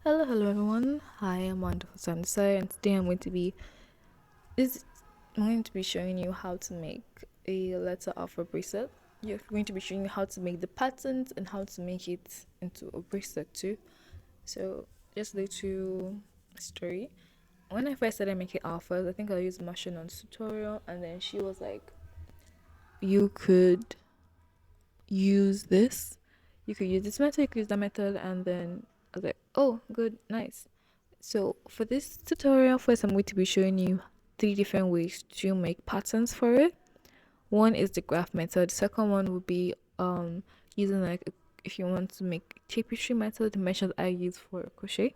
Hello everyone. Hi, I'm Wonderful Sunset, and today is I'm going to be showing you how to make a letter alpha bracelet. You're going to be showing you how to make the patterns and how to make it into a bracelet too. So just a little story. When I first started making alphas, I think I used Mashinon's tutorial, and then she was like, "You could use this. You could use this method. You could use that method," and then I was like, "Oh, good, nice." So for this tutorial, first I'm going to be showing you three different ways to make patterns for it. One is the graph method. Second one would be using if you want to make tapestry method, the measures I use for crochet.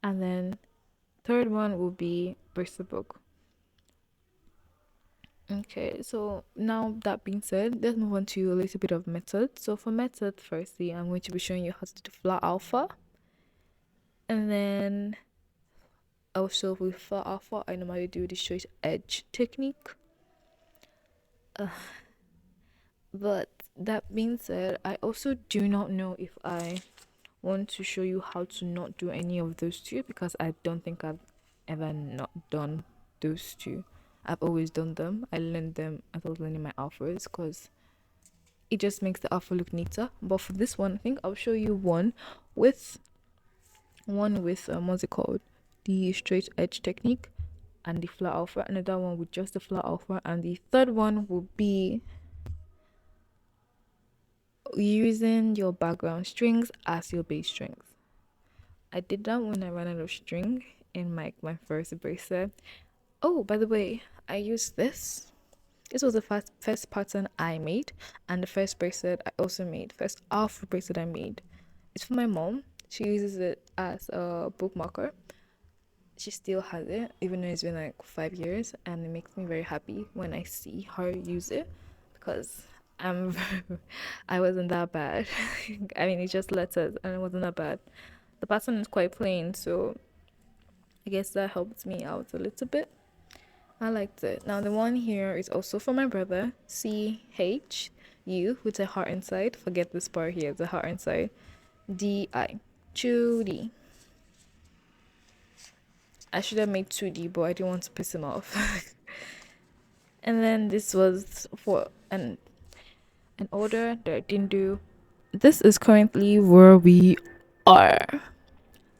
And then third one will be bracelet book. Okay, so now that being said, let's move on to a little bit of method. So for method, firstly, I'm going to be showing you how to do the flower alpha, and then also with flower alpha, I normally do the straight edge technique. But that being said, I also do not know if I want to show you how to not do any of those two because I don't think I've ever not done those two. I've always done them. I learned them as I was learning my alphas because it just makes the alpha look neater. But for this one, I think I'll show you with one with what's it called? The straight edge technique and the flat alpha. Another one with just the flat alpha, and the third one will be using your background strings as your base strings. I did that when I ran out of string in my first bracelet. Oh, by the way, I used this. This was the first pattern I made, and the first bracelet I also made. First alpha bracelet I made. It's for my mom. She uses it as a bookmarker. She still has it, even though it's been like 5 years, and it makes me very happy when I see her use it because I'm I wasn't that bad. I mean, it's just letters, and it wasn't that bad. The pattern is quite plain, so I guess that helped me out a little bit. I liked it. Now the one here is also for my brother. CHU with a heart inside. Forget this part here, the heart inside. DI. Judy. I should have made 2D, but I didn't want to piss him off. And then this was for an order that I didn't do. This is currently where we are.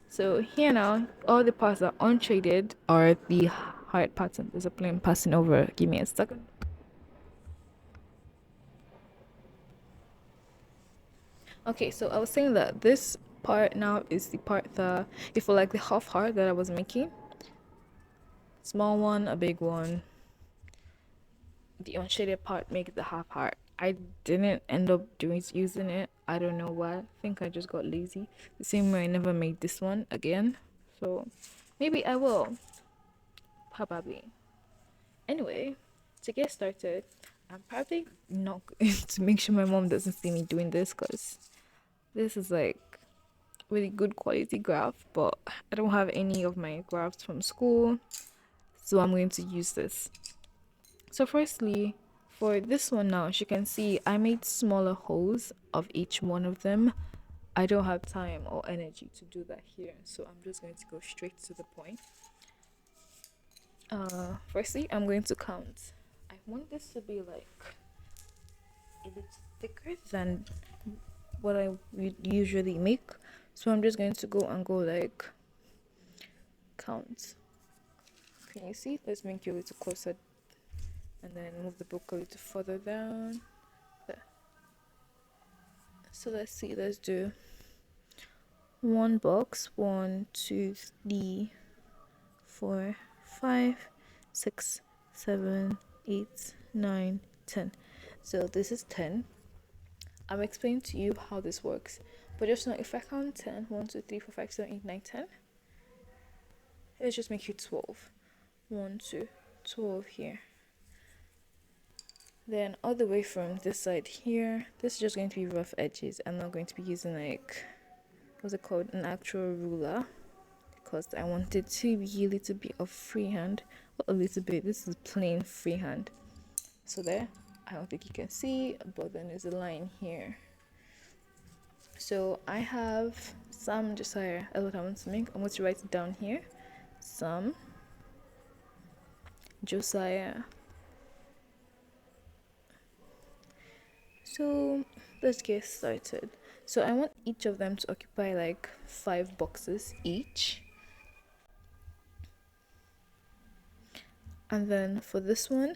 So here now, all the parts that are untraded are the hard pattern. There's a plane passing over. Give me a second. Okay, so I was saying that this part now is the part that, if you like the half heart that I was making, small one, a big one, the unshaded part makes the half heart. I didn't end up doing using it. I don't know why. I think I just got lazy. The same way I never made this one again. So maybe I will. Probably. Anyway, to get started, I'm probably not going to make sure my mom doesn't see me doing this because this is like really good quality graph, but I don't have any of my graphs from school, so I'm going to use this. So firstly, for this one now, as you can see, I made smaller holes of each one of them. I don't have time or energy to do that here, so I'm just going to go straight to the point. Firstly, I'm going to count. I want this to be like a bit thicker than what I would usually make, so I'm just going to go like count. Can you see? Let's make you a little closer and then move the book a little further down. There. So let's see, let's do one box, 1, 2, 3, 4, 5, 6, 7, 8, 9, 10. So this is 10. I'm explaining to you how this works, but just know if I count 10, 1, 2, 3, 4, 5, 7, 8, 9, 10, let's just make it 12. 1, 2, 12 here. Then all the way from this side here, this is just going to be rough edges. I'm not going to be using like, what's it called, an actual ruler, because I want it to be a little bit of freehand. Well, a little bit, this is plain freehand. So there, I don't think you can see, but then there's a line here. So I have some Josiah. That's what I want to make. I'm going to write it down here. Some Josiah. So let's get started. So I want each of them to occupy like 5 boxes each. And then for this one,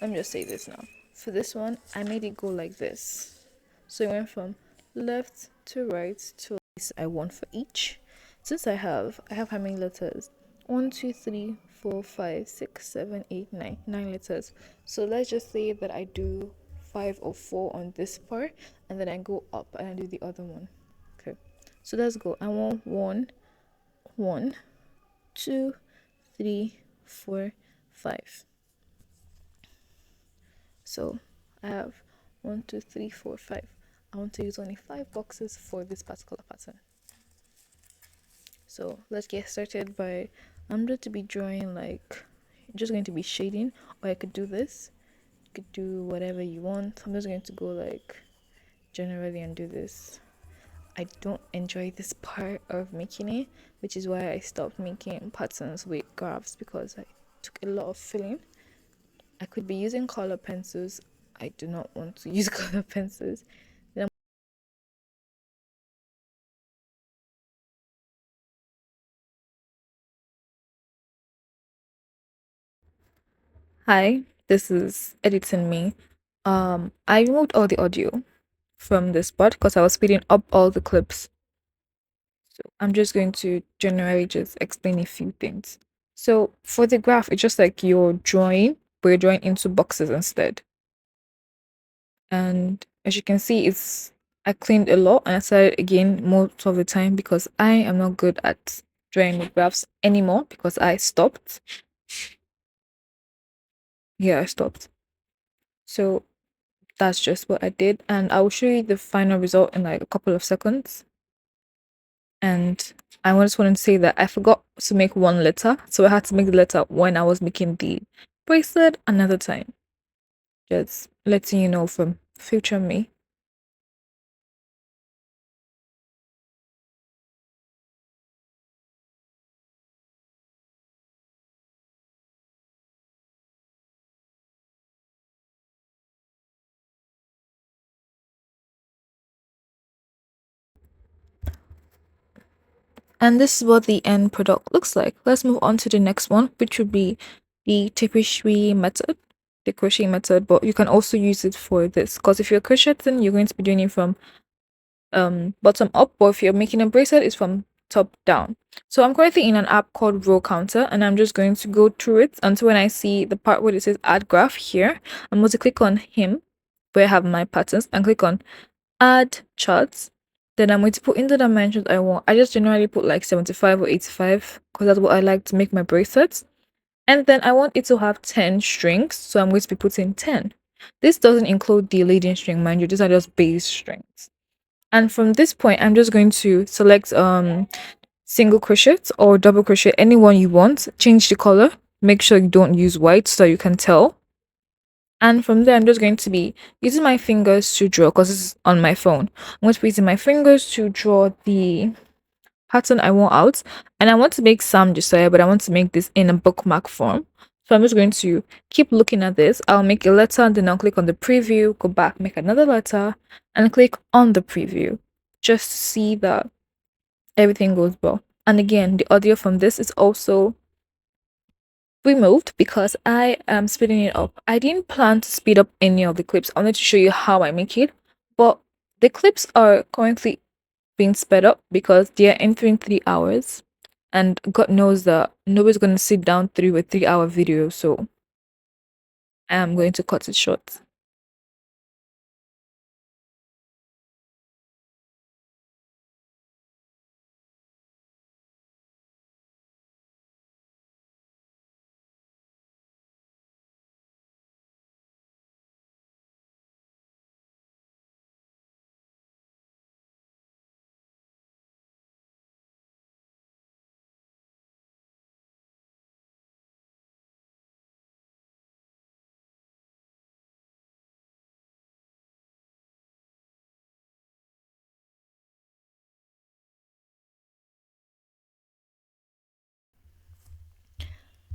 let me just say this now. For this one, I made it go like this. So it went from left to right to I want for each. Since I have how many letters? 1, 2, 3, 4, 5, 6, 7, 8, 9 letters. So let's just say that I do 5 or 4 on this part, and then I go up and I do the other one. Okay. So let's go. I want 1, 2, 3, 4, 5. So I have 1, 2, 3, 4, 5. I want to use only 5 boxes for this particular pattern. So let's get started by, I'm going to be drawing like, just going to be shading, or I could do this. You could do whatever you want. I'm just going to go like generally and do this. I don't enjoy this part of making it, which is why I stopped making patterns with graphs, because I took a lot of filling. I could be using color pencils. I do not want to use color pencils. Hi, this is editing me. I removed all the audio from this part because I was speeding up all the clips. So I'm just going to generally just explain a few things. So for the graph, it's just like you're drawing, but you're drawing into boxes instead. And as you can see, it's I cleaned a lot and I started again most of the time because I am not good at drawing with graphs anymore because I stopped. Yeah, I stopped. So that's just what I did, and I will show you the final result in like a couple of seconds. And I just want to say that I forgot to make one letter, so I had to make the letter when I was making the bracelet another time. Just letting you know from future me. And this is what the end product looks like. Let's move on to the next one, which would be the tapestry method, the crochet method. But you can also use it for this, because if you're crocheting, you're going to be doing it from bottom up, or if you're making a bracelet, it's from top down. So I'm currently in an app called Row Counter, and I'm just going to go through it until when I see the part where it says add graph here, I'm going to click on him where I have my patterns and click on add charts. Then I'm going to put in the dimensions I want. I just generally put like 75 or 85 because that's what I like to make my bracelets. And then I want it to have 10 strings, so I'm going to be putting 10. This doesn't include the leading string, mind you, these are just base strings. And from this point, I'm just going to select single crochet or double crochet, any one you want. Change the color. Make sure you don't use white so you can tell. And from there, I'm just going to be using my fingers to draw, because this is on my phone. I'm going to be using my fingers to draw the pattern I want out. And I want to make some Josiah, but I want to make this in a bookmark form. So I'm just going to keep looking at this. I'll make a letter, and then I'll click on the preview, go back, make another letter, and click on the preview. Just to see that everything goes well. And again, the audio from this is also removed because I am speeding it up. I didn't plan to speed up any of the clips. I wanted to show you how I make it, but the clips are currently being sped up because they are entering 3 hours, and God knows that nobody's going to sit down through a 3 hour video, so I am going to cut it short.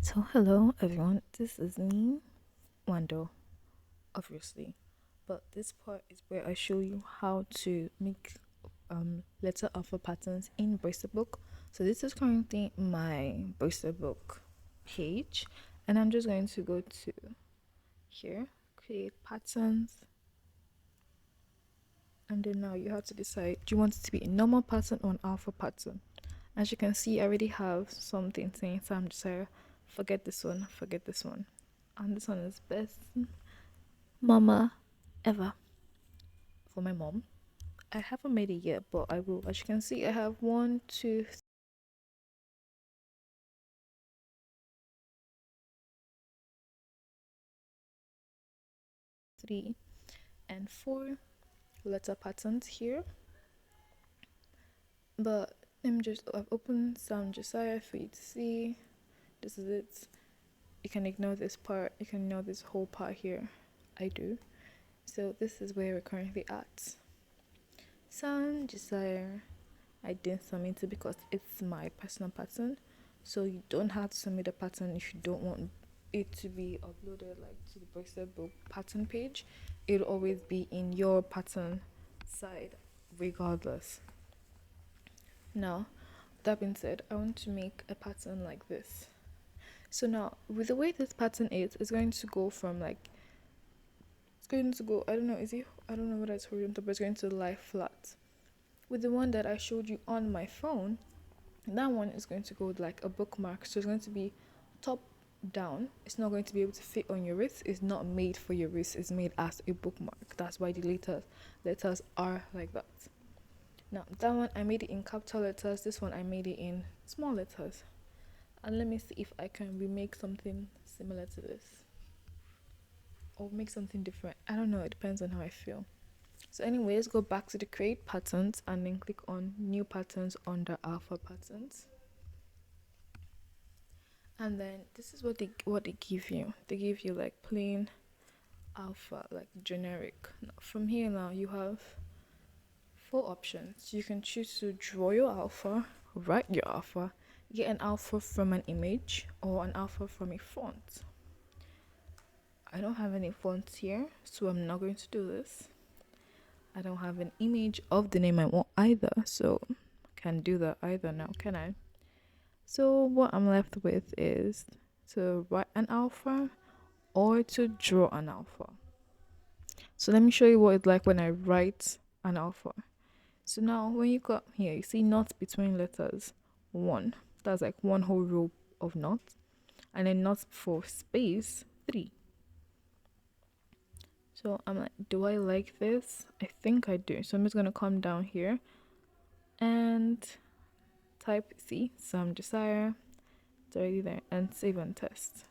So hello everyone, this is me, Wando, obviously. But this part is where I show you how to make letter alpha patterns in bracelet book. So this is currently my bracelet book page, and I'm just going to go to here, create patterns, and then now you have to decide, do you want it to be a normal pattern or an alpha pattern? As you can see, I already have something saying, so I'm just saying, forget this one, and this one is best mama ever for my mom. I haven't made it yet, but I will. As you can see, I have 1, 2, 3, and 4 letter patterns here. But I've opened some Josiah for you to see. This is it. You can ignore this part, you can ignore this whole part here. I do. So this is where we're currently at. Some Josiah, I didn't submit it because it's my personal pattern. So you don't have to submit a pattern if you don't want it to be uploaded like to the bracelet book pattern page. It'll always be in your pattern side regardless. Now, that being said, I want to make a pattern like this. So now, with the way this pattern is, it's going to go from like, it's going to go, I don't know, I don't know what I told you, but it's going to lie flat. With the one that I showed you on my phone, that one is going to go like a bookmark. So it's going to be top down. It's not going to be able to fit on your wrist. It's not made for your wrist. It's made as a bookmark. That's why the letters are like that. Now that one I made it in capital letters. This one I made it in small letters. And let me see if I can remake something similar to this or make something different. I don't know. It depends on how I feel. So anyways, go back to the create patterns and then click on new patterns under alpha patterns. And then this is what they give you. They give you like plain alpha, like generic. Now, from here now you have 4 options. You can choose to draw your alpha, write your alpha, get an alpha from an image, or an alpha from a font. I don't have any fonts here, so I'm not going to do this. I don't have an image of the name I want either, so I can't do that either now, can I? So what I'm left with is to write an alpha or to draw an alpha. So let me show you what it's like when I write an alpha. So now when you come here, you see knots between letters 1. That's like one whole row of knots. And then knots for space 3. So I'm like, do I like this? I think I do. So I'm just going to come down here and type some Josiah. It's already there. And save and test.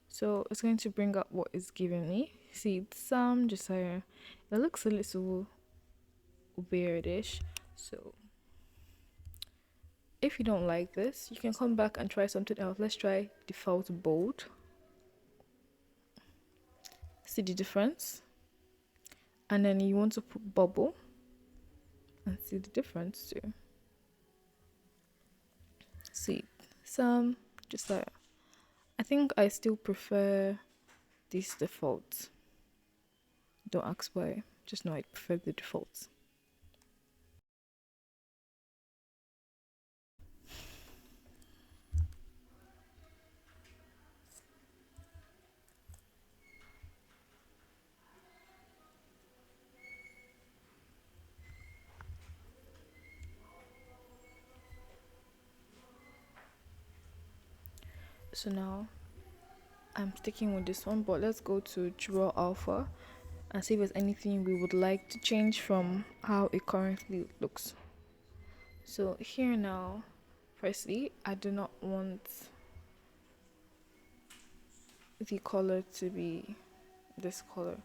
So it's going to bring up what it's giving me. See, some Josiah. It looks a little weirdish. So if you don't like this, you can come back and try something else. Let's try default bold. See the difference? And then you want to put bubble and see the difference too. See, some Josiah. I think I still prefer these defaults. Don't ask why, just know I prefer the defaults. So now I'm sticking with this one, but let's go to draw alpha and see if there's anything we would like to change from how it currently looks. So here now, firstly, I do not want the color to be this color.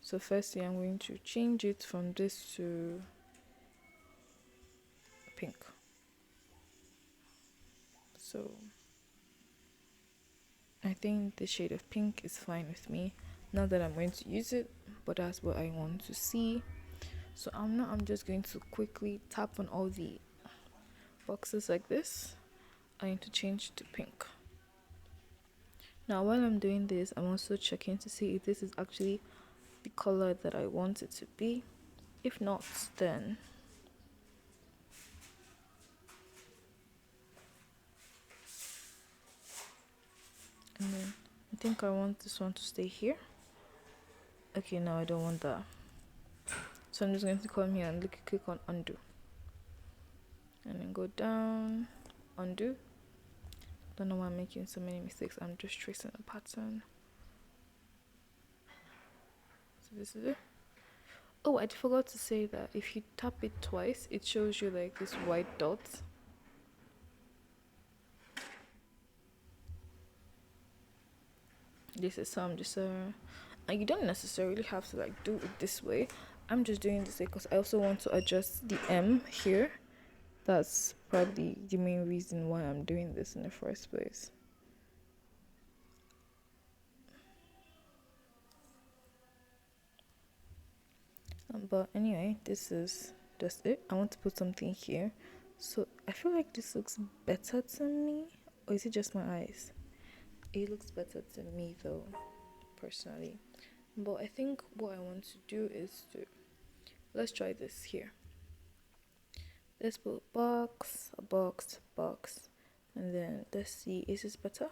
So firstly, I'm going to change it from this to pink. So I think the shade of pink is fine with me. Not that I'm going to use it, but that's what I want to see. So I'm just going to quickly tap on all the boxes like this. I need to change to pink. Now while I'm doing this, I'm also checking to see if this is actually the color that I want it to be. If not, then and then I think I want this one to stay here. Okay, now I don't want that. So I'm just going to come here and click on undo. And then go down, undo. Don't know why I'm making so many mistakes. I'm just tracing a pattern. So this is it. Oh, I forgot to say that if you tap it twice, it shows you like this white dot. This is some just and you don't necessarily have to like do it this way. I'm just doing this way because I also want to adjust the M here. That's probably the main reason why I'm doing this in the first place. But anyway, this is just it. I want to put something here. So I feel like this looks better to me. Or is it just my eyes? It looks better to me though, personally. But I think what I want to do is to, let's try this here. Let's put a box, and then let's see, is this better?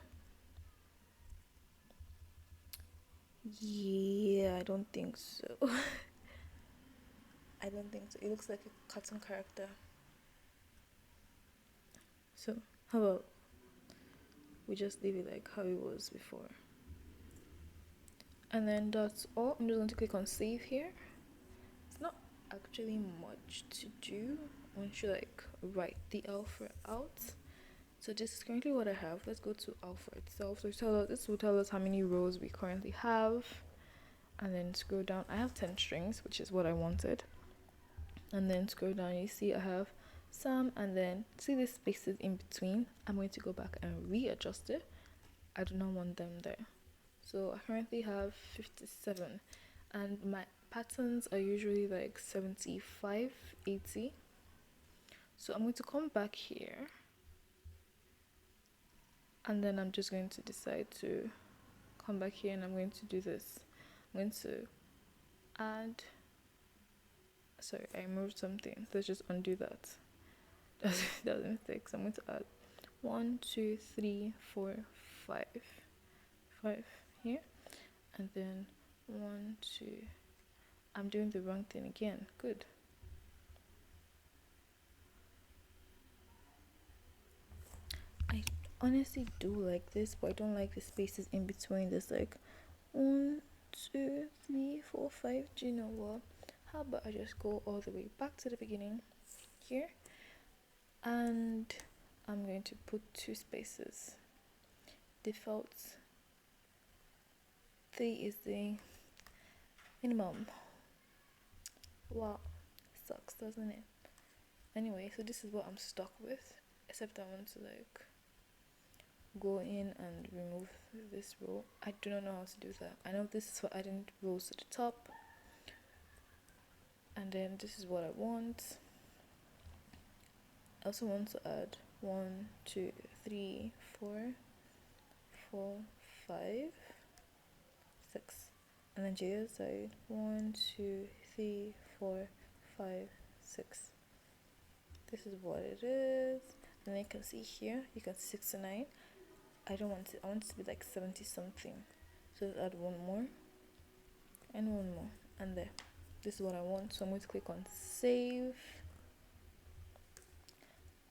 Yeah, I don't think so. I don't think so. It looks like a cartoon character. So how about we just leave it like how it was before? And then that's all. I'm just going to click on save here. It's not actually much to do once you like write the alpha out. So this is currently what I have. Let's go to alpha itself. So this will tell us how many rows we currently have. And then scroll down. I have 10 strings, which is what I wanted. And then scroll down, you see I have some, and then see the spaces in between. I'm going to go back and readjust it. I do not want them there. So I currently have 57, and my patterns are usually like 75, 80. So I'm going to come back here, and then I'm just going to decide to come back here, and I'm going to do this. I'm going to add, sorry, I moved something. Let's just undo that. That's a mistake. So I'm going to add 1, 2, 3, 4, 5 here, and then 1, 2. I'm doing the wrong thing again. Good. I honestly do like this, but I don't like the spaces in between. There's like 1, 2, 3, 4, 5. Do you know what? How about I just go all the way back to the beginning here, and I'm going to put 2 spaces. Default 3 is the minimum. Wow, sucks, doesn't it? Anyway, so this is what I'm stuck with, except I want to like go in and remove this row. I do not know how to do that. I know this is for adding rows to the top, and then this is what I want. I also want to add 1, 2, 3, 4, 4, 5, 6, and then the other side 1, 2, 3, 4, 5, 6. This is what it is, and then you can see here, you can see 69. I don't want it. I want it to be like 70 something. So let's add 1 more and 1 more, and there. This is what I want. So I'm going to click on save.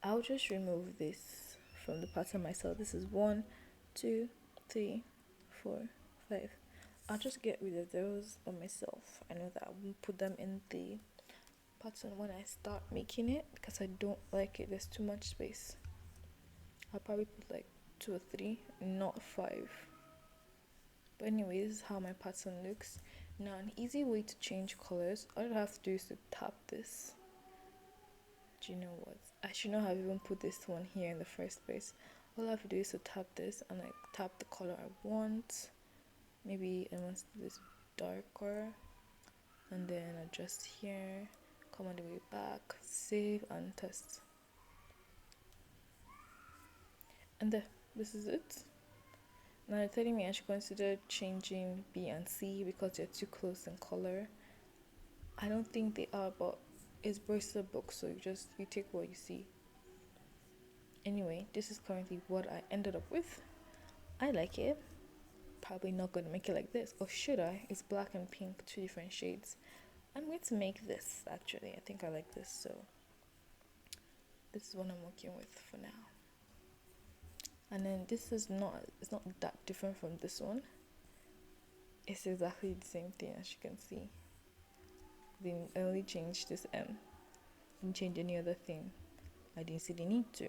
I'll just remove this from the pattern myself. This is 1, 2, 3, 4, 5. I'll just get rid of those on myself. I know that I won't put them in the pattern when I start making it because I don't like it. There's too much space. I'll probably put like 2 or 3, not 5. But anyway, this is how my pattern looks. Now an easy way to change colors, all I have to do is to tap this. Do you know what? I should not have even put this one here in the first place. All I have to do is to tap this and like tap the color I want. Maybe I want this darker, and then adjust here, come all the way back, save and test. And there, this is it. Now they're telling me I should consider changing B and C because they're too close in color. I don't think they are, but it's bracelet book, so you take what you see. Anyway, this is currently what I ended up with. I like it. Probably not gonna make it like this, or should I? It's black and pink, two different shades. I'm going to make this actually. I think I like this, so this is what I'm working with for now. And then this is not, it's not that different from this one. It's exactly the same thing, as you can see. They only changed this M. Didn't change any other thing. I didn't see the need to.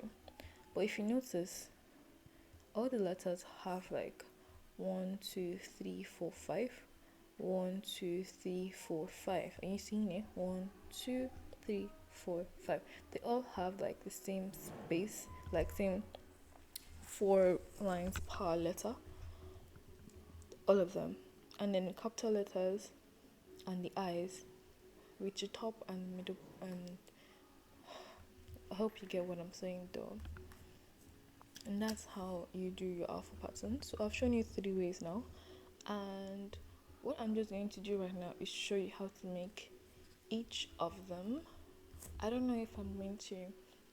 But if you notice, all the letters have like 1, 2, 3, 4, 5. 1, 2, 3, 4, 5. Are you seeing it? 1, 2, 3, 4, 5. They all have like the same space, like same 4 lines per letter. All of them. And then capital letters and the eyes, with the top and middle. And I hope you get what I'm saying though. And that's how you do your alpha pattern. So I've shown you 3 ways now, and what I'm just going to do right now is show you how to make each of them. I don't know if I'm going to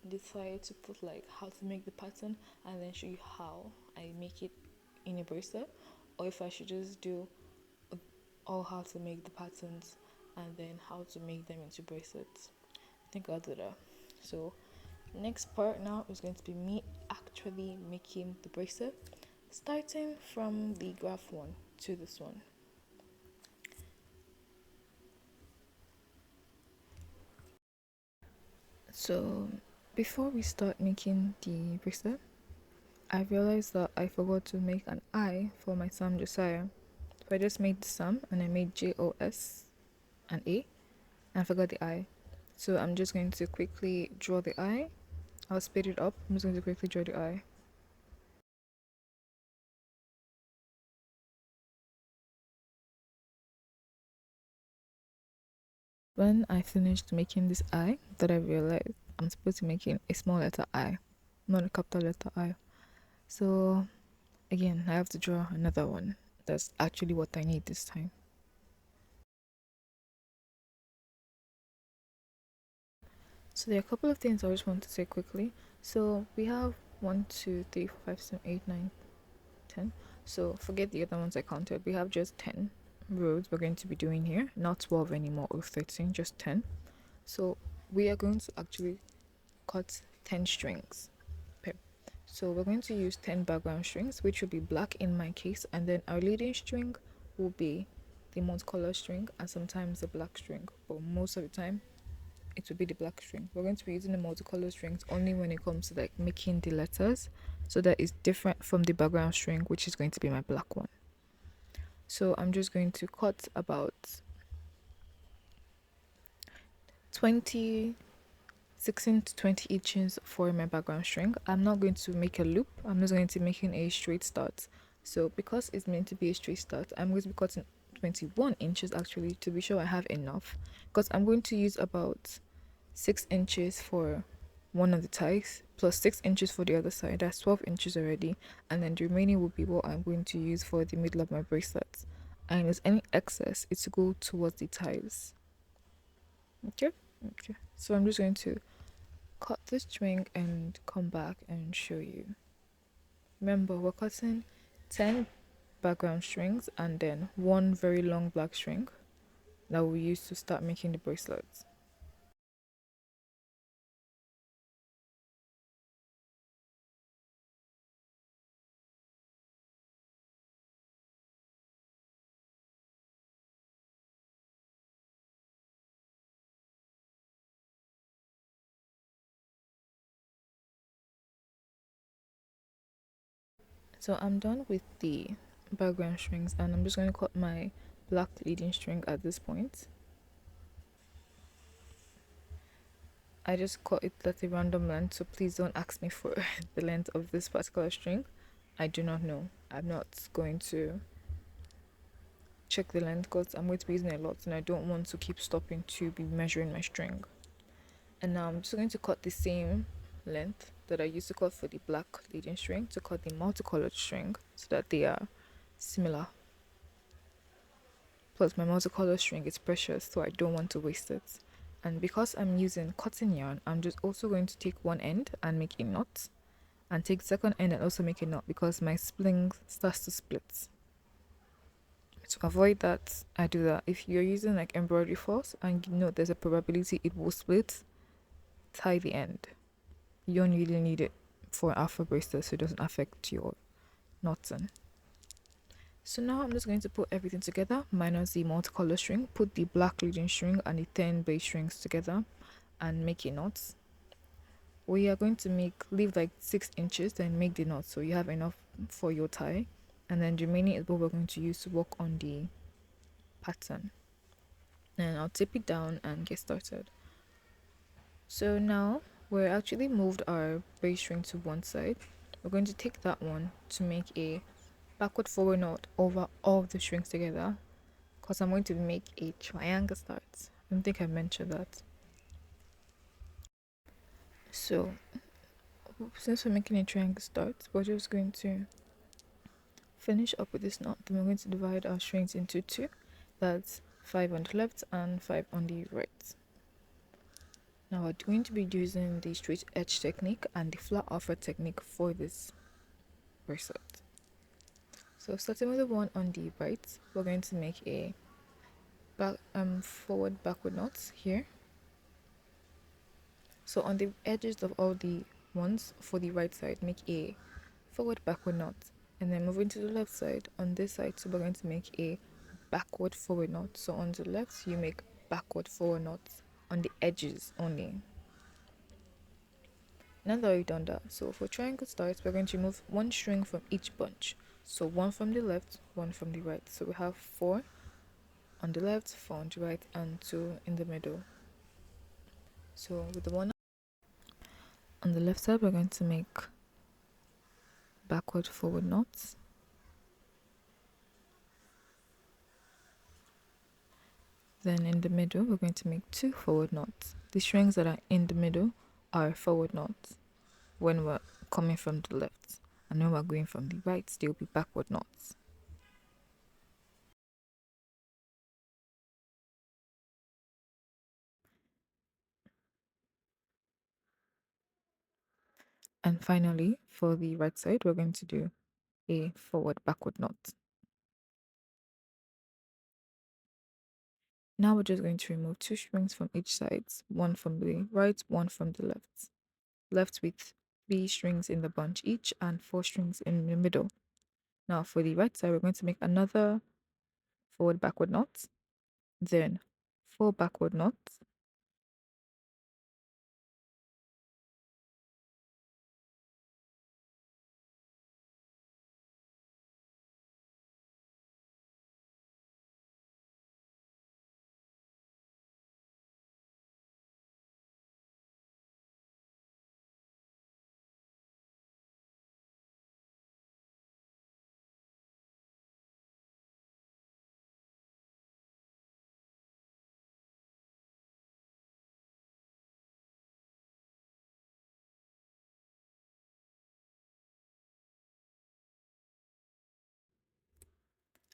decide to put like how to make the pattern and then show you how I make it in a bracelet, or if I should just do all how to make the patterns and then how to make them into bracelets. I think I'll do that. So next part now is going to be me actually making the bracelet, starting from the graph one to this one. So before we start making the bracelet, I realized that I forgot to make an I for my Sam Josiah. So I just made the Sam and I made JOS and A, and I forgot the I. So I'm just going to quickly draw the I. I'll speed it up. I'm just going to quickly draw the I. When I finished making this I, that I realized I'm supposed to be making a small letter I, not a capital letter I. So again, I have to draw another one. That's actually what I need this time. So there are a couple of things I just want to say quickly. So we have 1, 2, 3, 4, 5, 7, 8, 9, 10. So forget the other ones I counted. We have just 10 rows we're going to be doing here, not 12 anymore or 13, just 10. So we are going to actually cut 10 strings. Okay. So we're going to use 10 background strings, which will be black in my case, and then our leading string will be the multicolor string and sometimes the black string, but most of the time it will be the black string. We're going to be using the multicolor strings only when it comes to like making the letters, so that is different from the background string, which is going to be my black one. So I'm just going to cut about 16 to 20 inches for my background string. I'm not going to make a loop. I'm just going to be making a straight start. So because it's meant to be a straight start, I'm going to be cutting 21 inches actually, to be sure I have enough, because I'm going to use about 6 inches for one of the ties plus 6 inches for the other side. That's 12 inches already, and then the remaining will be what I'm going to use for the middle of my bracelets, and if there's any excess, it's to go towards the ties. Okay. So I'm just going to cut this string and come back and show you. Remember, we're cutting 10 background strings and then one very long black string that we'll use to start making the bracelets. So I'm done with the background strings and I'm just going to cut my black leading string at this point. I just cut it at a random length, so please don't ask me for the length of this particular string. I do not know. I'm not going to check the length because I'm going to be using it a lot and I don't want to keep stopping to be measuring my string. And now I'm just going to cut the same length that I used to cut for the black leading string to cut the multicolored string so that they are similar. Plus my multicolored string is precious, so I don't want to waste it. And because I'm using cotton yarn, I'm just also going to take one end and make a knot, and take the second end and also make a knot because my spling starts to split. To avoid that, I do that. If you're using like embroidery floss and you know there's a probability it will split, tie the end. You don't really need it for alpha bracelet so it doesn't affect your knotting. So now I'm just going to put everything together minus the multicolor string, put the black leading string and the 10 base strings together and make a knot. We are going to leave like 6 inches, then make the knot so you have enough for your tie, and then the remaining is what we're going to use to work on the pattern. And I'll tip it down and get started. So now we're actually moved our base string to one side. We're going to take that one to make a backward forward knot over all of the strings together, because I'm going to make a triangle start. I don't think I mentioned that. So since we're making a triangle start, we're just going to finish up with this knot. Then we're going to divide our strings into two. That's 5 on the left and 5 on the right. Now we're going to be using the straight edge technique and the flat offer technique for this bracelet. So starting with the one on the right, we're going to make a forward backward knots here. So on the edges of all the ones for the right side, make a forward backward knot, and then moving to the left side on this side, so we're going to make a backward forward knot. So on the left you make backward forward knots on the edges only. Now that we've done that, so for triangle starts, we're going to remove one string from each bunch. So one from the left, one from the right. So we have 4 on the left, 4 on the right, and 2 in the middle. So with the one on the left side, we're going to make backward forward knots. Then in the middle, we're going to make 2 forward knots. The strings that are in the middle are forward knots when we're coming from the left, and when we're going from the right, they'll be backward knots. And finally, for the right side, we're going to do a forward backward knot. Now we're just going to remove 2 strings from each side, one from the right, one from the left. Left with 3 strings in the bunch each and 4 strings in the middle. Now for the right side, we're going to make another forward backward knot, then 4 backward knots,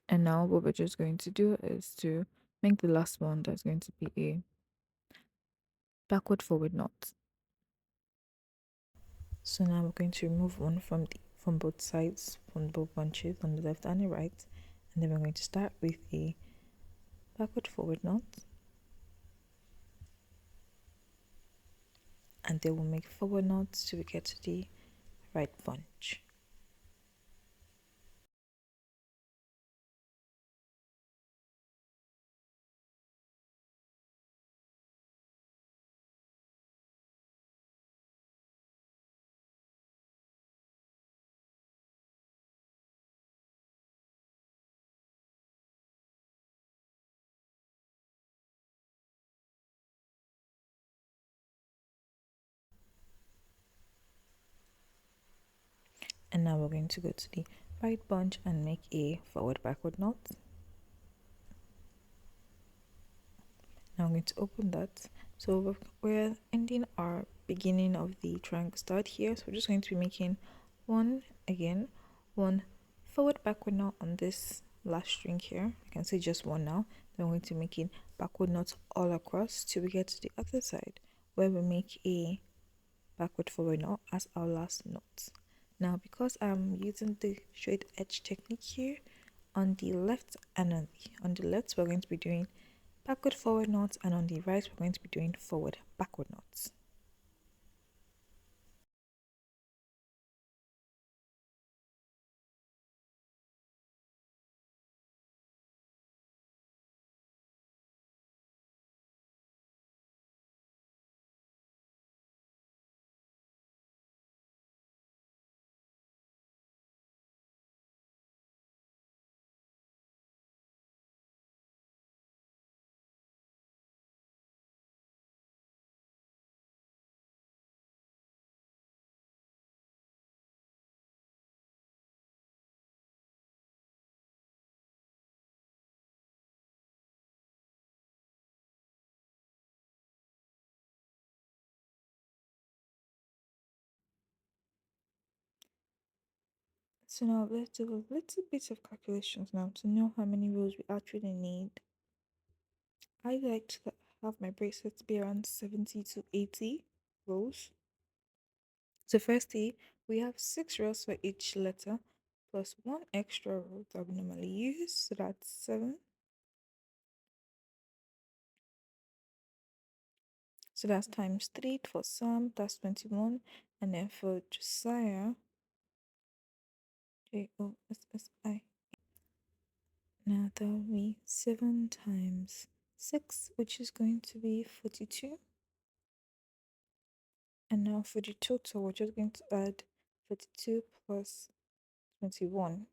and now what we're just going to do is to make the last one that's going to be a backward forward knot. So now we're going to remove one from both sides, from both bunches on the left and the right, and then we're going to start with a backward forward knot, and then we'll make forward knots till we get to the right bunch. And now we're going to go to the right bunch and make a forward backward knot. Now I'm going to open that. So we're ending our beginning of the triangle start here. So we're just going to be making one again, one forward backward knot on this last string here. I can say just one now. Then we're going to be making backward knots all across till we get to the other side where we make a backward forward knot as our last knot. Now because I'm using the straight edge technique here, on the left and on the left we're going to be doing backward forward knots, and on the right we're going to be doing forward backward knots. So now let's do a little bit of calculations now to know how many rows we actually need. I like to have my bracelets be around 70 to 80 rows. So firstly, we have 6 rows for each letter plus one extra row that we normally use, so that's 7. So that's times 3 for Sam, that's 21. And then for Josiah, Jossi. Now that will be 7 times 6, which is going to be 42. And now for the total, we're just going to add 42 plus 21.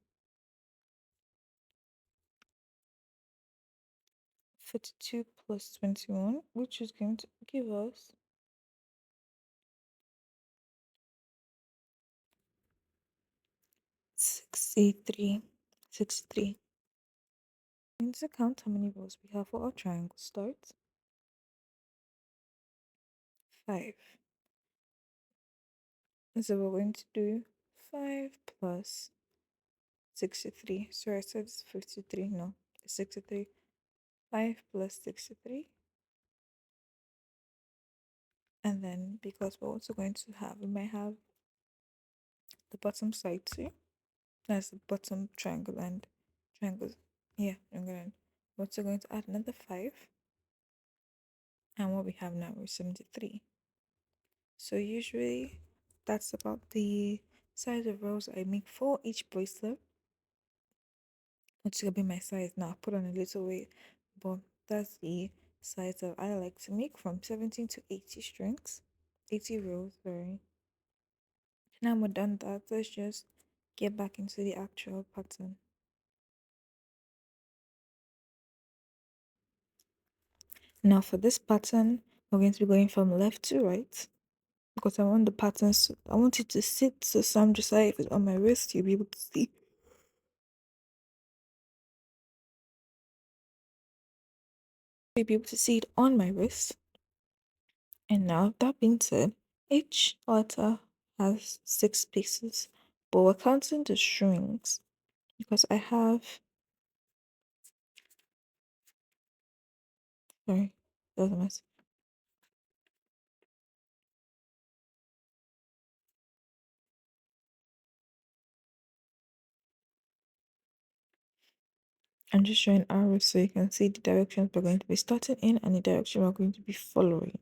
42 plus 21, which is going to give us 63. 63. I'm going to count how many rows we have for our triangle start. 5. So we're going to do 5 plus 63. Sorry, I said it's 53. No, it's 63. 5 plus 63. And then because we're also going to have, we might have the bottom side too. That's the bottom triangle and triangles. Yeah, triangle and we're also going to add another 5. And what we have now is 73. So usually that's about the size of rows I make for each bracelet. Which is gonna be my size now. Put on a little weight, but that's the size that I like to make, from 17 to 80 strings, 80 rows. Sorry. Now we're done that. Let's just get back into the actual pattern. Now for this pattern, we're going to be going from left to right because I want the patterns. I want it to sit. So some just like if it's on my wrist, you'll be able to see. You'll be able to see it on my wrist. And now that being said, each letter has 6 pieces, but we're counting the strings because I have, sorry, that was a mess. I'm just showing arrows so you can see the directions we're going to be starting in and the direction we're going to be following.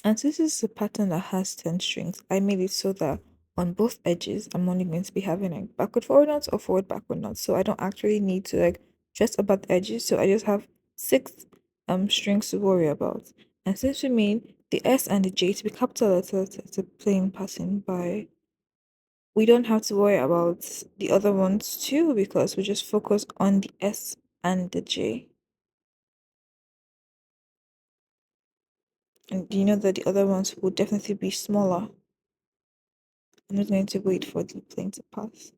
And since this is a pattern that has 10 strings, I made it so that on both edges, I'm only going to be having like backward forward knots or forward backward knots. So I don't actually need to like just about the edges. So I just have 6 strings to worry about. And since we made the S and the J to be capital letters, it's a plain passing by. We don't have to worry about the other ones too because we just focus on the S and the J. And you know that the other ones will definitely be smaller. I'm just going to wait for the plane to pass.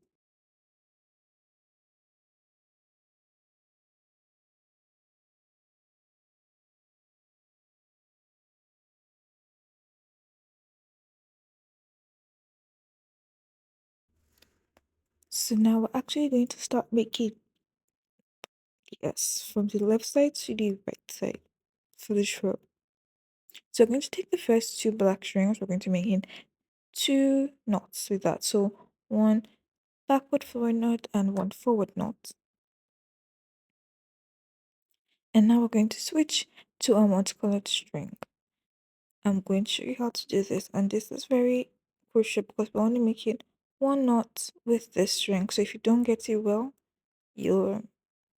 So now we're actually going to start making the S from the left side to the right side for this row. So I'm going to take the first two black strings. We're going to make in two knots with that. So one backward forward knot and one forward knot. And now we're going to switch to our multicolored string. I'm going to show you how to do this, and this is very crucial because we're only making one knot with this string. So if you don't get it well, your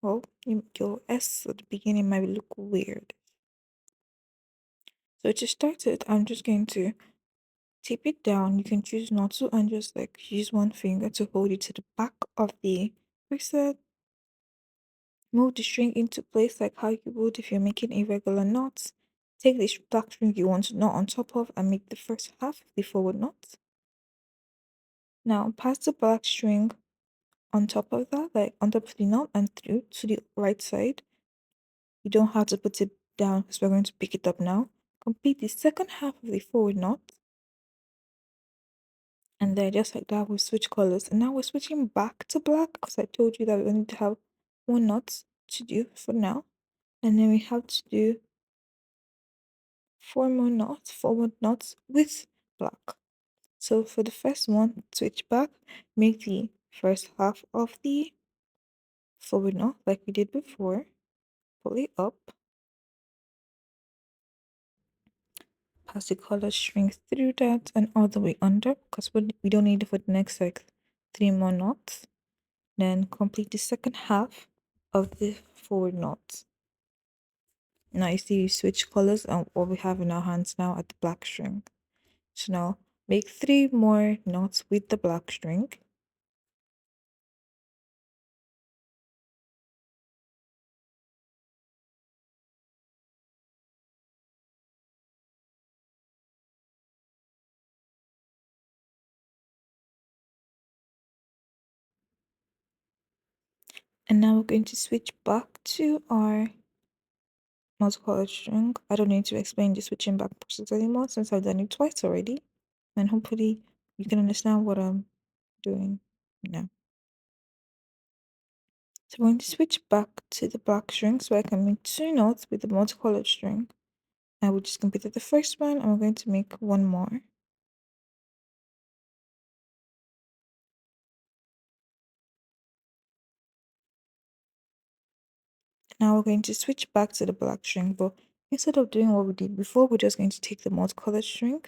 your S at the beginning might look weird. So to start it, I'm just going to tip it down. You can choose not to and just like use one finger to hold it to the back of the bracelet. Move the string into place like how you would if you're making a regular knot. Take the black string you want to knot on top of and make the first half of the forward knot. Now pass the black string on top of that, like on top of the knot and through to the right side. You don't have to put it down because we're going to pick it up now. Complete the second half of the forward knot. And then just like that, we switch colors. And now we're switching back to black because I told you that we need to have one knot to do for now. And then we have to do four more knots, forward knots with black. So for the first one, switch back, make the first half of the forward knot like we did before, pull it up, pass the color string through that and all the way under because we don't need it for the next like three more knots. Then complete the second half of the forward knot. Now you see we switch colors and what we have in our hands now at the black string. So now make three more knots with the black string. And now we're going to switch back to our multicolored string. I don't need to explain the switching back process anymore since I've done it twice already. And hopefully you can understand what I'm doing now. So I'm going to switch back to the black string so I can make two knots with the multicolored string. I will just completed the first one and we're going to make one more. Now we're going to switch back to the black string, but instead of doing what we did before, we're just going to take the multicolored string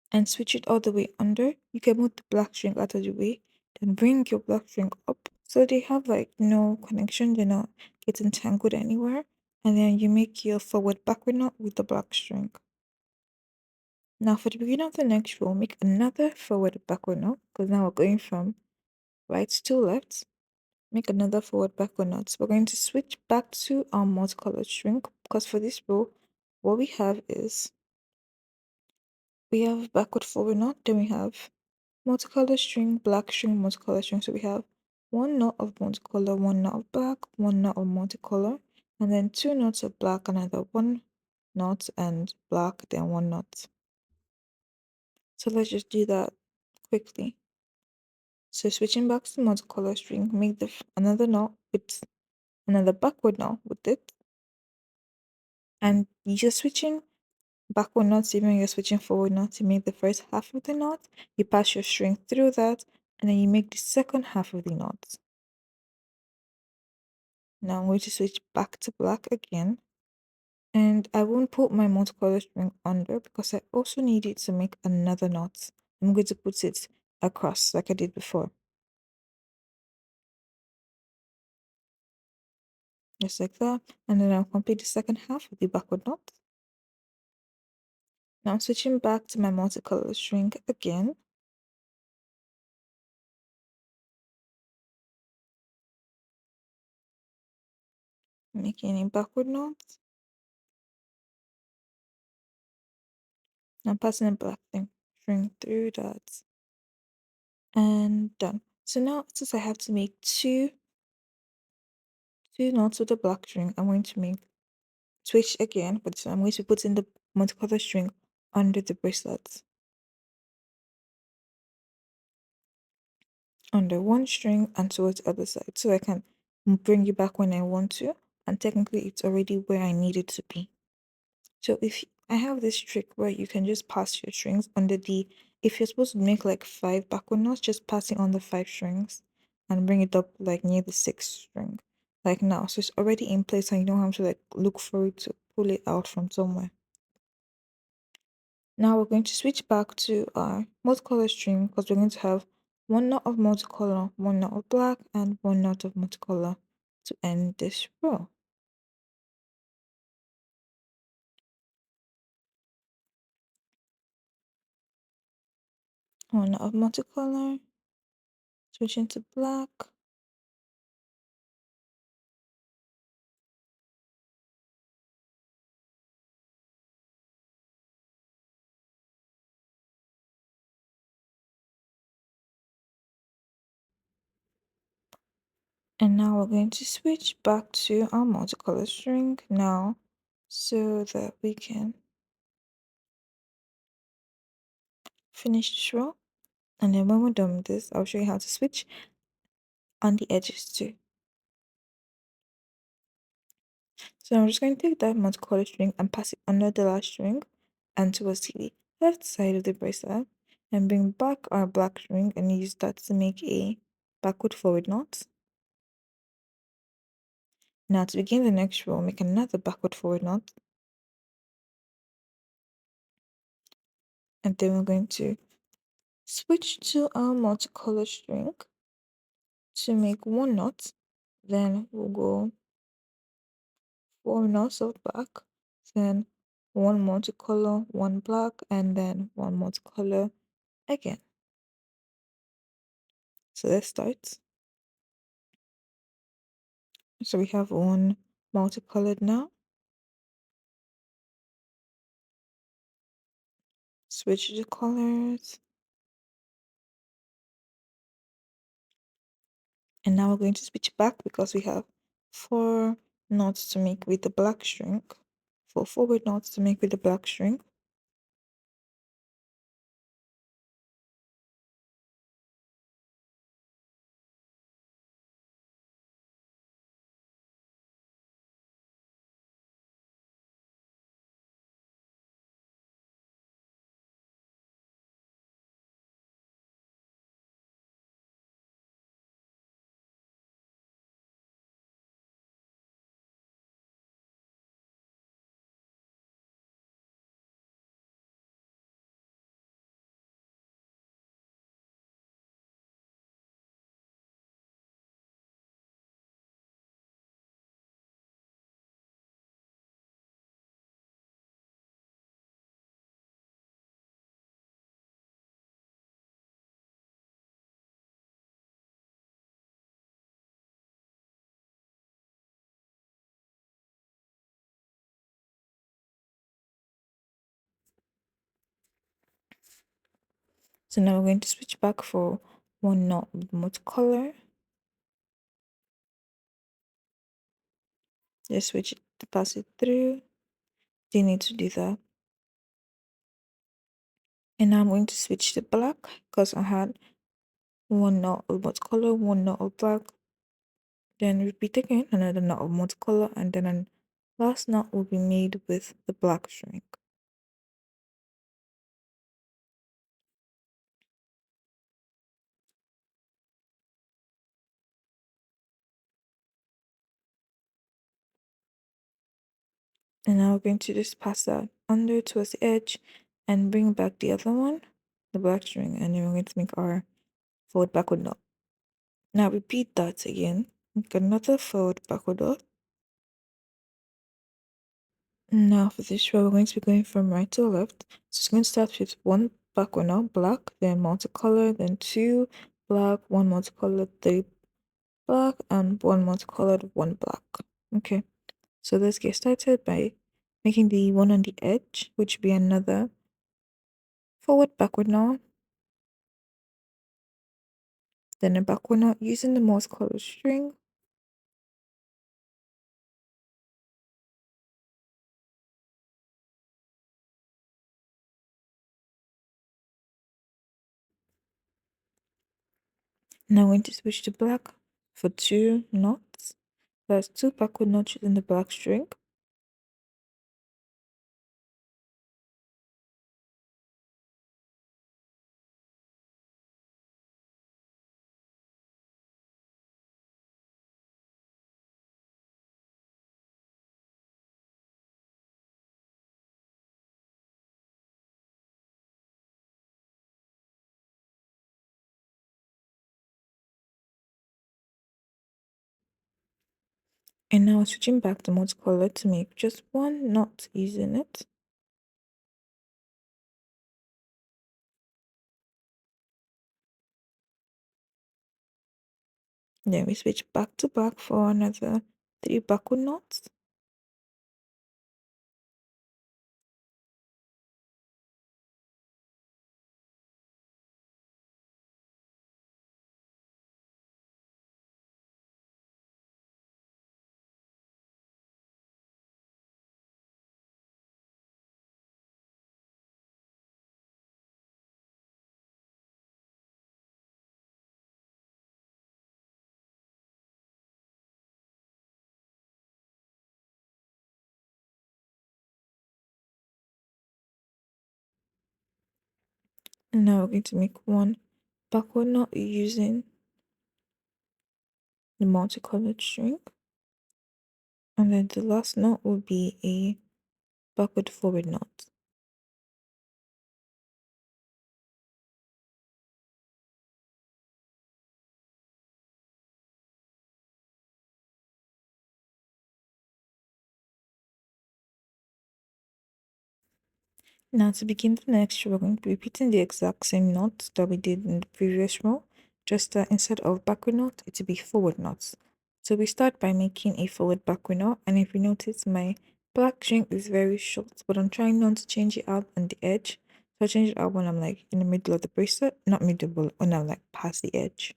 and switch it all the way under. You can move the black string out of the way, then bring your black string up so they have like no connection, they're not getting tangled anywhere. And then you make your forward backward knot with the black string. Now for the beginning of the next row, make another forward backward knot because now we're going from right to left. Make another forward backward knot. So we're going to switch back to our multicolored string because for this row, what we have is we have backward forward knot, then we have multicolor string, black string, multicolor string. So we have one knot of multicolor, one knot of black, one knot of multicolor, and then two knots of black, another one knot and black, then one knot. So let's just do that quickly. So switching back to multicolor string, make another knot with another backward knot with it, and you're just switching backward knots even when you're switching forward knot to make the first half of the knot. You pass your string through that, and then you make the second half of the knot. Now I'm going to switch back to black again. And I won't put my multicolor string under because I also need it to make another knot. I'm going to put it across like I did before. Just like that. And then I'll complete the second half of the backward knot. Now I'm switching back to my multicolor string again. Making a backward knot. Now passing a black thing string through that and done. So now since I have to make two knots with the black string, I'm going to make switch again, but this time I'm going to put in the multicolor string under the bracelet. Under one string and towards the other side so I can bring it back when I want to, and technically it's already where I need it to be. So if I have this trick where you can just pass your strings under the, if you're supposed to make like five backward knots, just passing on the five strings and bring it up like near the sixth string, like now. So it's already in place and you don't have to like look for it to pull it out from somewhere. Now we're going to switch back to our multicolor string because we're going to have one knot of multicolor, one knot of black, and one knot of multicolor to end this row. One knot of multicolor, switch into black, and now we're going to switch back to our multicolor string now so that we can finish this row. And then when we're done with this, I'll show you how to switch on the edges too. So I'm just going to take that multicolor string and pass it under the last string and towards the left side of the bracelet and bring back our black string and use that to make a backward forward knot. Now to begin the next row, make another backward forward knot, and then we're going to switch to our multicolor string to make one knot. Then we'll go four knots of black, then one multicolor, one black, and then one multicolor again. So let's start. So we have one multicolored now. Switch the colors. And now we're going to switch back because we have four knots to make with the black string. Four forward knots to make with the black string. So now we're going to switch back for one knot with multicolor. Just switch it to pass it through. You need to do that. And now I'm going to switch to black because I had one knot of multicolor, one knot of black. Then repeat again, another knot of multicolor, and then a last knot will be made with the black string. And now we're going to just pass that under towards the edge and bring back the other one, the black string, and then we're going to make our forward backward knot. Now repeat that again. Make another forward backward knot. Now for this row, we're going to be going from right to left. So it's going to start with one backward knot, black, then multicolor, then two black, one multicolor, three black, and one multicolored, one black. Okay, so let's get started by making the one on the edge, which would be another forward backward knot, then a backward knot using the multicolored string, now I'm going to switch to black for two knots. That's two backward knots using the black string. And now switching back to multicolored to make just one knot using it. Then we switch back to black for another three backward knots. And now we're going to make one backward knot using the multicolored string. And then the last knot will be a backward forward knot. Now to begin the next row, we're going to be repeating the exact same knot that we did in the previous row, just that instead of backward knot, it will be forward knots. So we start by making a forward backward knot, and if you notice, my black string is very short, but I'm trying not to change it out on the edge. So I change it out when I'm like in the middle of the bracelet, not middle, but when I'm like past the edge.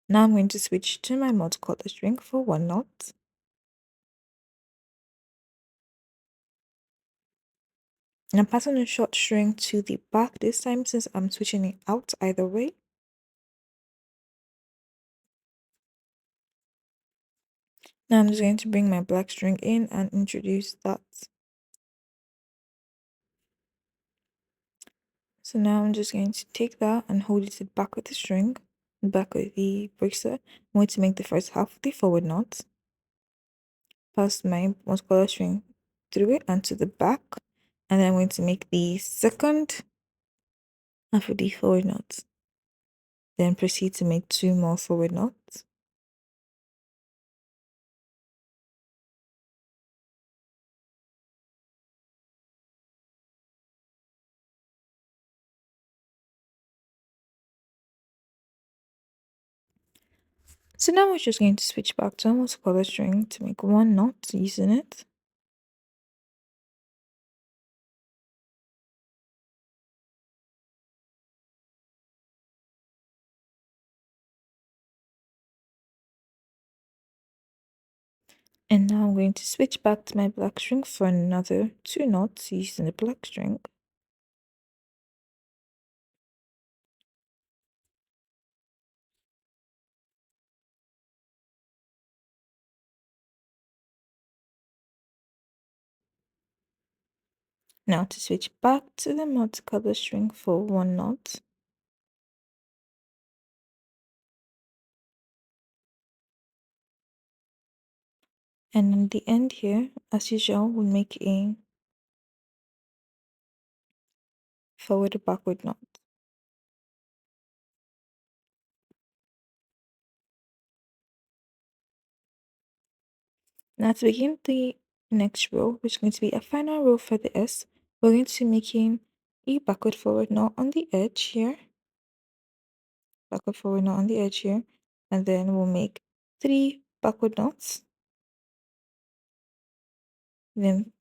Now I'm going to switch to my multicolored string for one knot. And I'm passing the short string to the back this time since I'm switching it out either way. Now I'm just going to bring my black string in and introduce that. So now I'm just going to take that and hold it to the back of the string, the back of the bracelet. I'm going to make the first half of the forward knot. Pass my multicolor string through it and to the back. And then I'm going to make the second half of the forward knot. Then proceed to make two more forward knots. So now we're just going to switch back to a multicolor string to make one knot using it. And now I'm going to switch back to my black string for another two knots using the black string. Now to switch back to the multicolor string for one knot. And in the end here, as usual, we'll make a forward or backward knot. Now to begin the next row, which is going to be a final row for the S, we're going to be making a backward forward knot on the edge here, backward forward knot on the edge here, and then we'll make three backward knots, then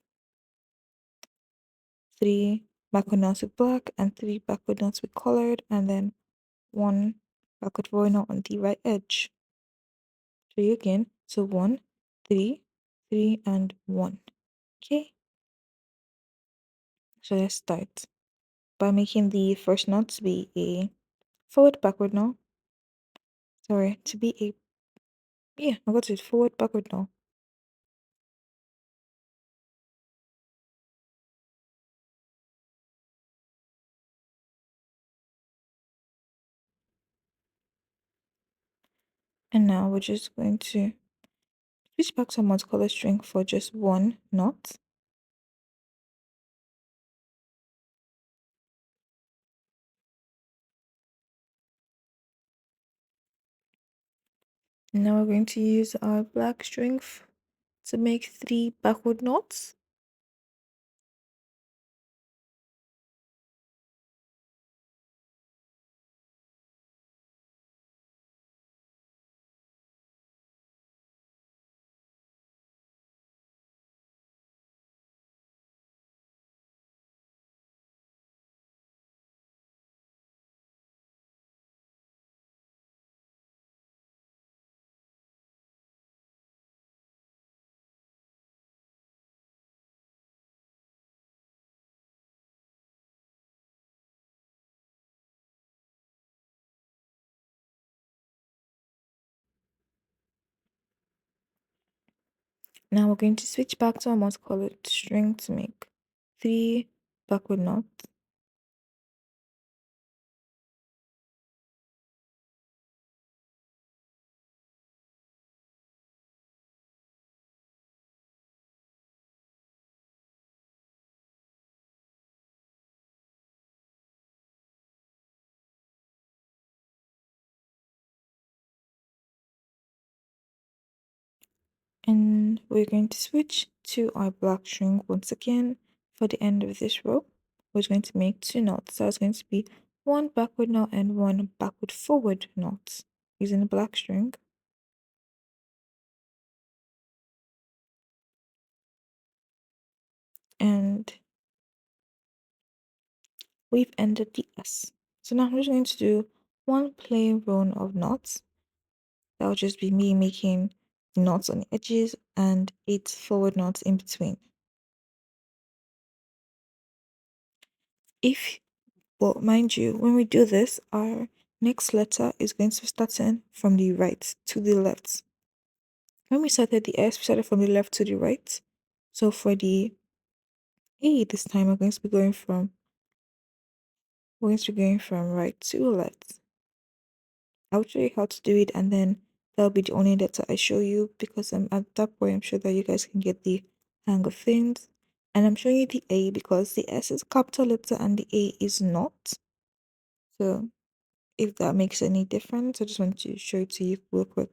three backward knots with black and 3 backward knots with colored, and then 1 backward forward knot on the right edge. Show you again. So 1, 3, 3, and 1. Okay, so let's start by making the first knot to be a forward backward knot. Sorry, to be a, yeah, I got it, forward backward knot. And now we're just going to switch back to a multicolor string for just 1 knot. And now we're going to use our black string to make 3 backward knots. Now we're going to switch back to our multicolored string to make 3 backward knots. And we're going to switch to our black string once again for the end of this row. We're going to make 2 knots. So it's going to be 1 backward knot and 1 backward forward knot using the black string. And we've ended the S. So now I'm just going to do 1 plain row of knots. That'll just be me making the knots on the edges and 8 forward knots in between. If, well, mind you, when we do this, our next letter is going to be starting from the right to the left. When we started the S, we started from the left to the right. So for the A this time, we're going to be going from right to left. I'll show you how to do it, and then that'll be the only letter I show you because at that point I'm sure that you guys can get the hang of things. And I'm showing you the A because the S is capital letter and the A is not. So if that makes any difference, I just want to show it to you real quick.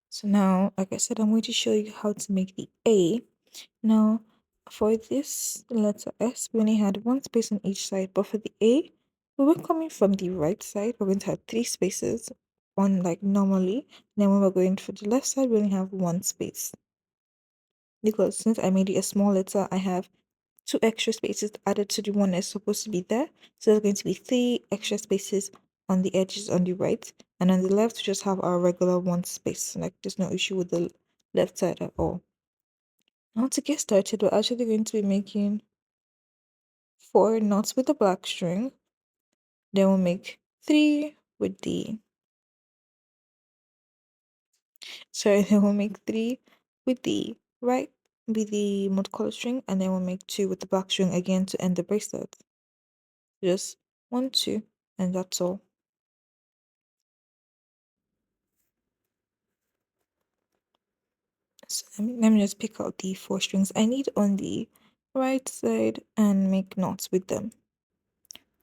So now, like I said, I'm going to show you how to make the A. Now, for this letter S, we only had 1 space on each side, but for the A, we were coming from the right side. We're going to have 3 spaces on like normally. Then when we're going for the left side, we only have 1 space. Because since I made it a small letter, I have 2 extra spaces added to the one that's supposed to be there. So there's going to be 3 extra spaces on the edges on the right. And on the left, we just have our regular 1 space. Like there's no issue with the left side at all. Now to get started, we're actually going to be making 4 knots with the black string. Then we'll make 3 with the then we'll make 3 with the right with the multicolor string, and then we'll make 2 with the black string again to end the bracelet. Just 1, 2, and that's all. So let me just pick out the 4 strings I need on the right side and make knots with them.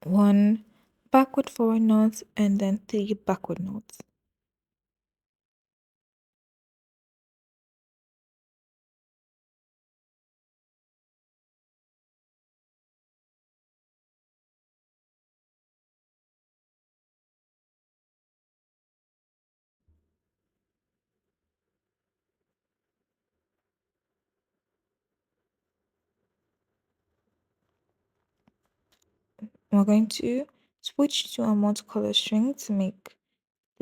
1 backward forward knot and then 3 backward knots. We're going to switch to a multicolor string to make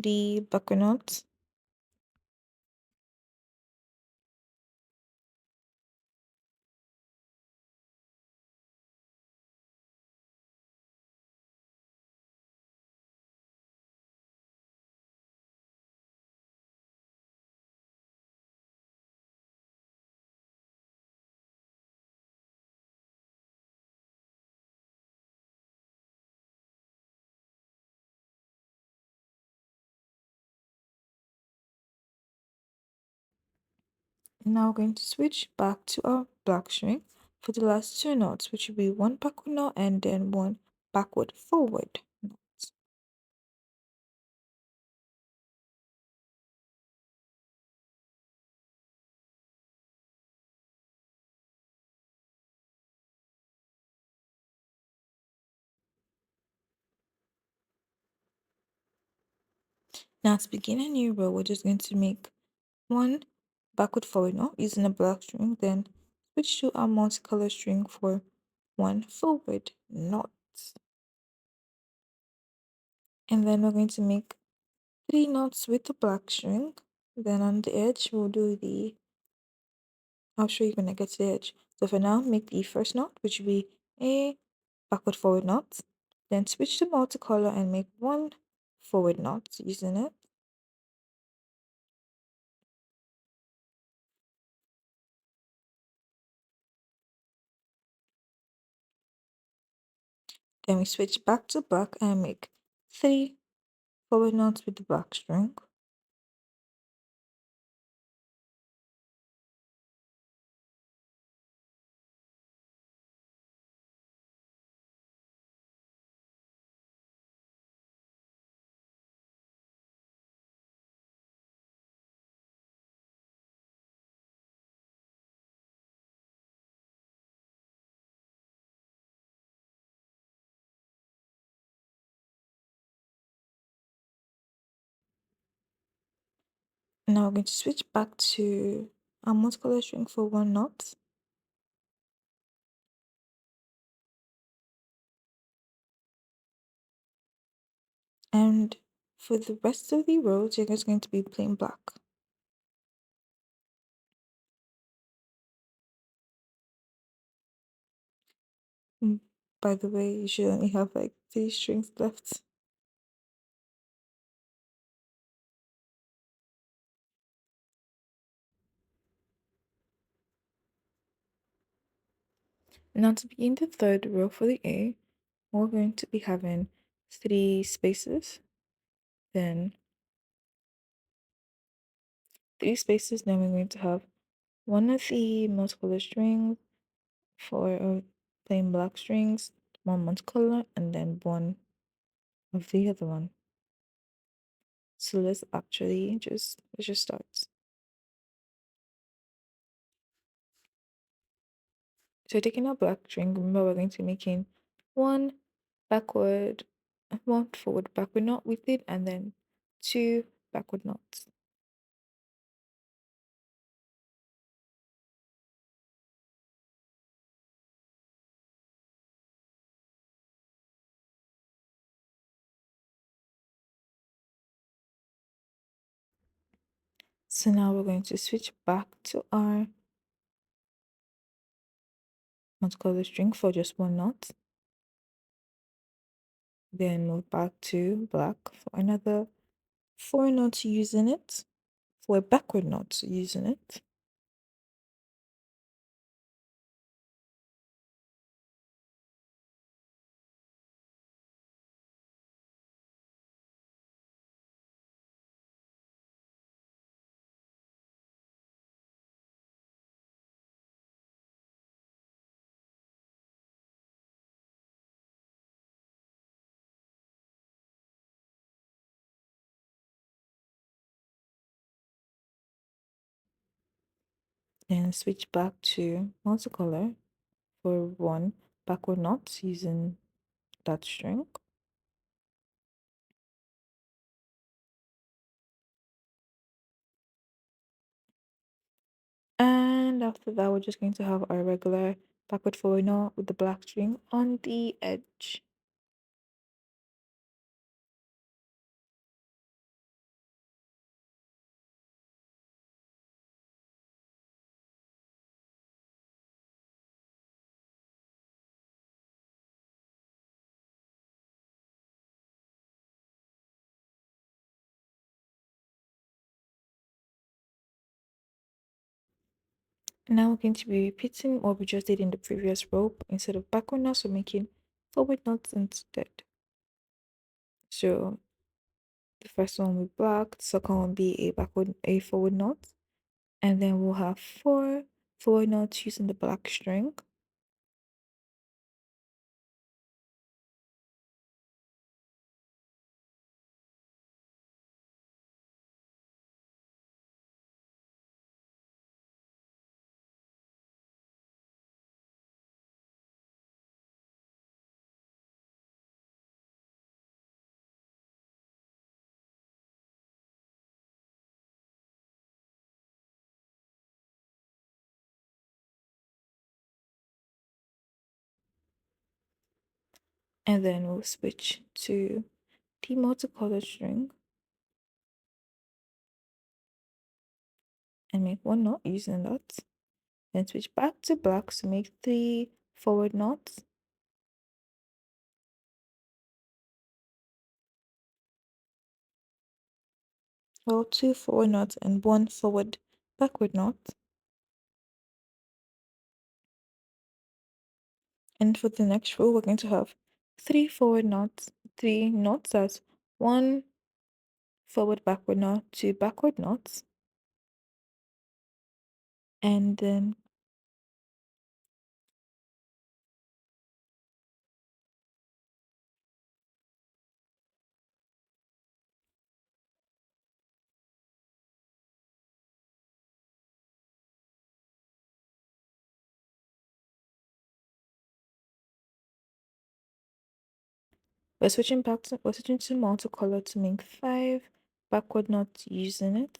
three backward knots. Now we're going to switch back to our black string for the last two knots, which will be one backward knot and then one backward forward knot. Now to begin a new row, we're just going to make one backward forward knot using a black string, then switch to our multicolor string for one forward knot. And then we're going to make three knots with the black string. Then on the edge, we'll do the, I'll show you when I get to the edge. So for now, make the first knot, which will be a backward forward knot. Then switch to multicolor and make one forward knot using it. Then we switch back to black and make three forward knots with the black string. Now we're going to switch back to our multicolor string for one knot. And for the rest of the rows, you're just going to be plain black. Mm, By the way, you should only have like three strings left. Now to begin the third row for the A, we're going to be having three spaces, then three spaces, then we're going to have one of the multicolor strings, four of plain black strings, one multicolor, and then one of the other one. So let's just start. So taking our black string, remember we're going to be making one backward, one forward backward knot with it, and then two backward knots. So now we're going to switch back to our multicolor string for just one knot. Then move back to black for another four knots using it, for backward knots using it. Then switch back to multicolor for one backward knot using that string. And after that, we're just going to have our regular backward forward knot with the black string on the edge. Now we're going to be repeating what we just did in the previous row. Instead of backward knots, we're making forward knots instead. So the first one will be black, the second one will be a forward knot, and then we'll have four forward knots using the black string. And then we'll switch to the multicolored string and make one knot using that. Then switch back to black to make three forward knots. Well, two forward knots and one forward backward knot. And for the next row, we're going to have three forward knots, three knots. That's one forward backward knot, two backward knots, and then we're switching to multicolor to make five backward knots using it.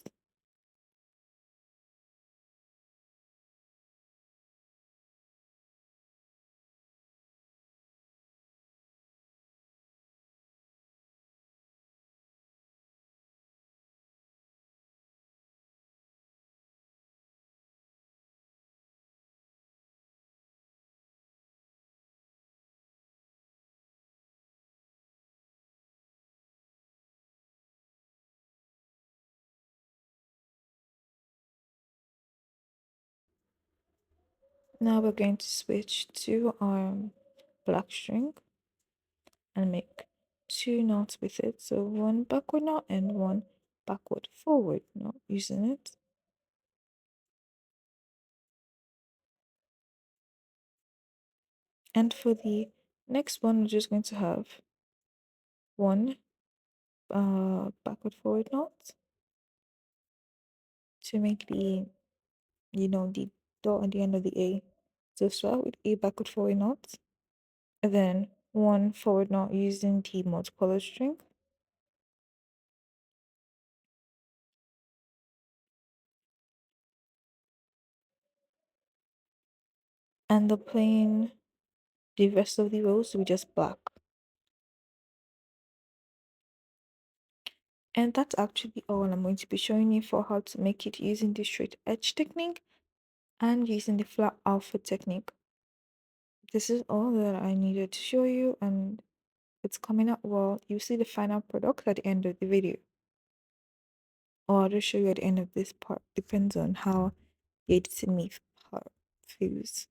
Now we're going to switch to our black string and make two knots with it. So one backward knot and one backward forward knot using it. And for the next one, we're just going to have one backward forward knot to make the the dot at the end of the A. So start with a backward forward knot, and then one forward knot using the multicolor string, and the rest of the rows will be just black. And that's actually all I'm going to be showing you for how to make it using the straight edge technique and using the flat alpha technique. This is all that I needed to show you, and it's coming out well. You see the final product at the end of the video, or I'll just show you at the end of this part. Depends on how the editing me part feels.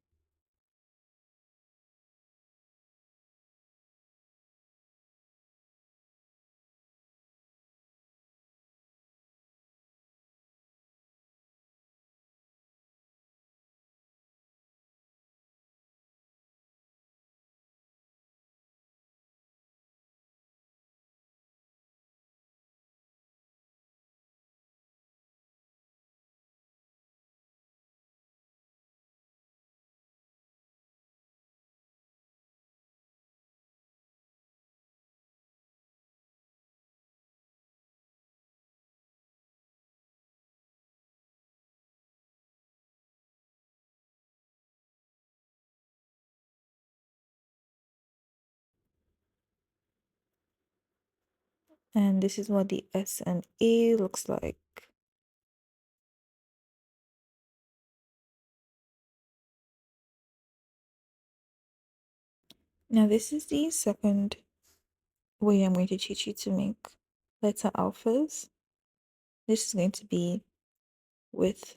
And this is what the S and A looks like. Now this is the second way I'm going to teach you to make letter alphas. This is going to be with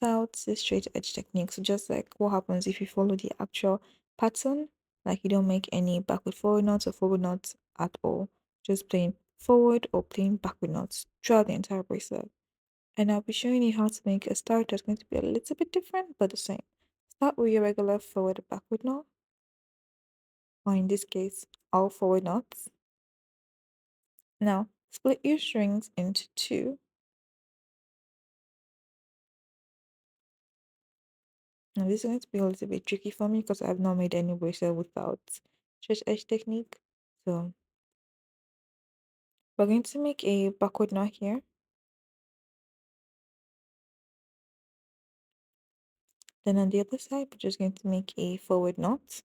without the straight edge technique. So just like what happens if you follow the actual pattern, like you don't make any backward forward knots or forward knots at all, just plain forward or plain backward knots throughout the entire bracelet. And I'll be showing you how to make a start that's going to be a little bit different but the same. Start with your regular forward or backward knot, or in this case, all forward knots. Now split your strings into two. Now this is going to be a little bit tricky for me because I've not made any bracelet without stretch edge technique. So we're going to make a backward knot here. Then on the other side, we're just going to make a forward knot.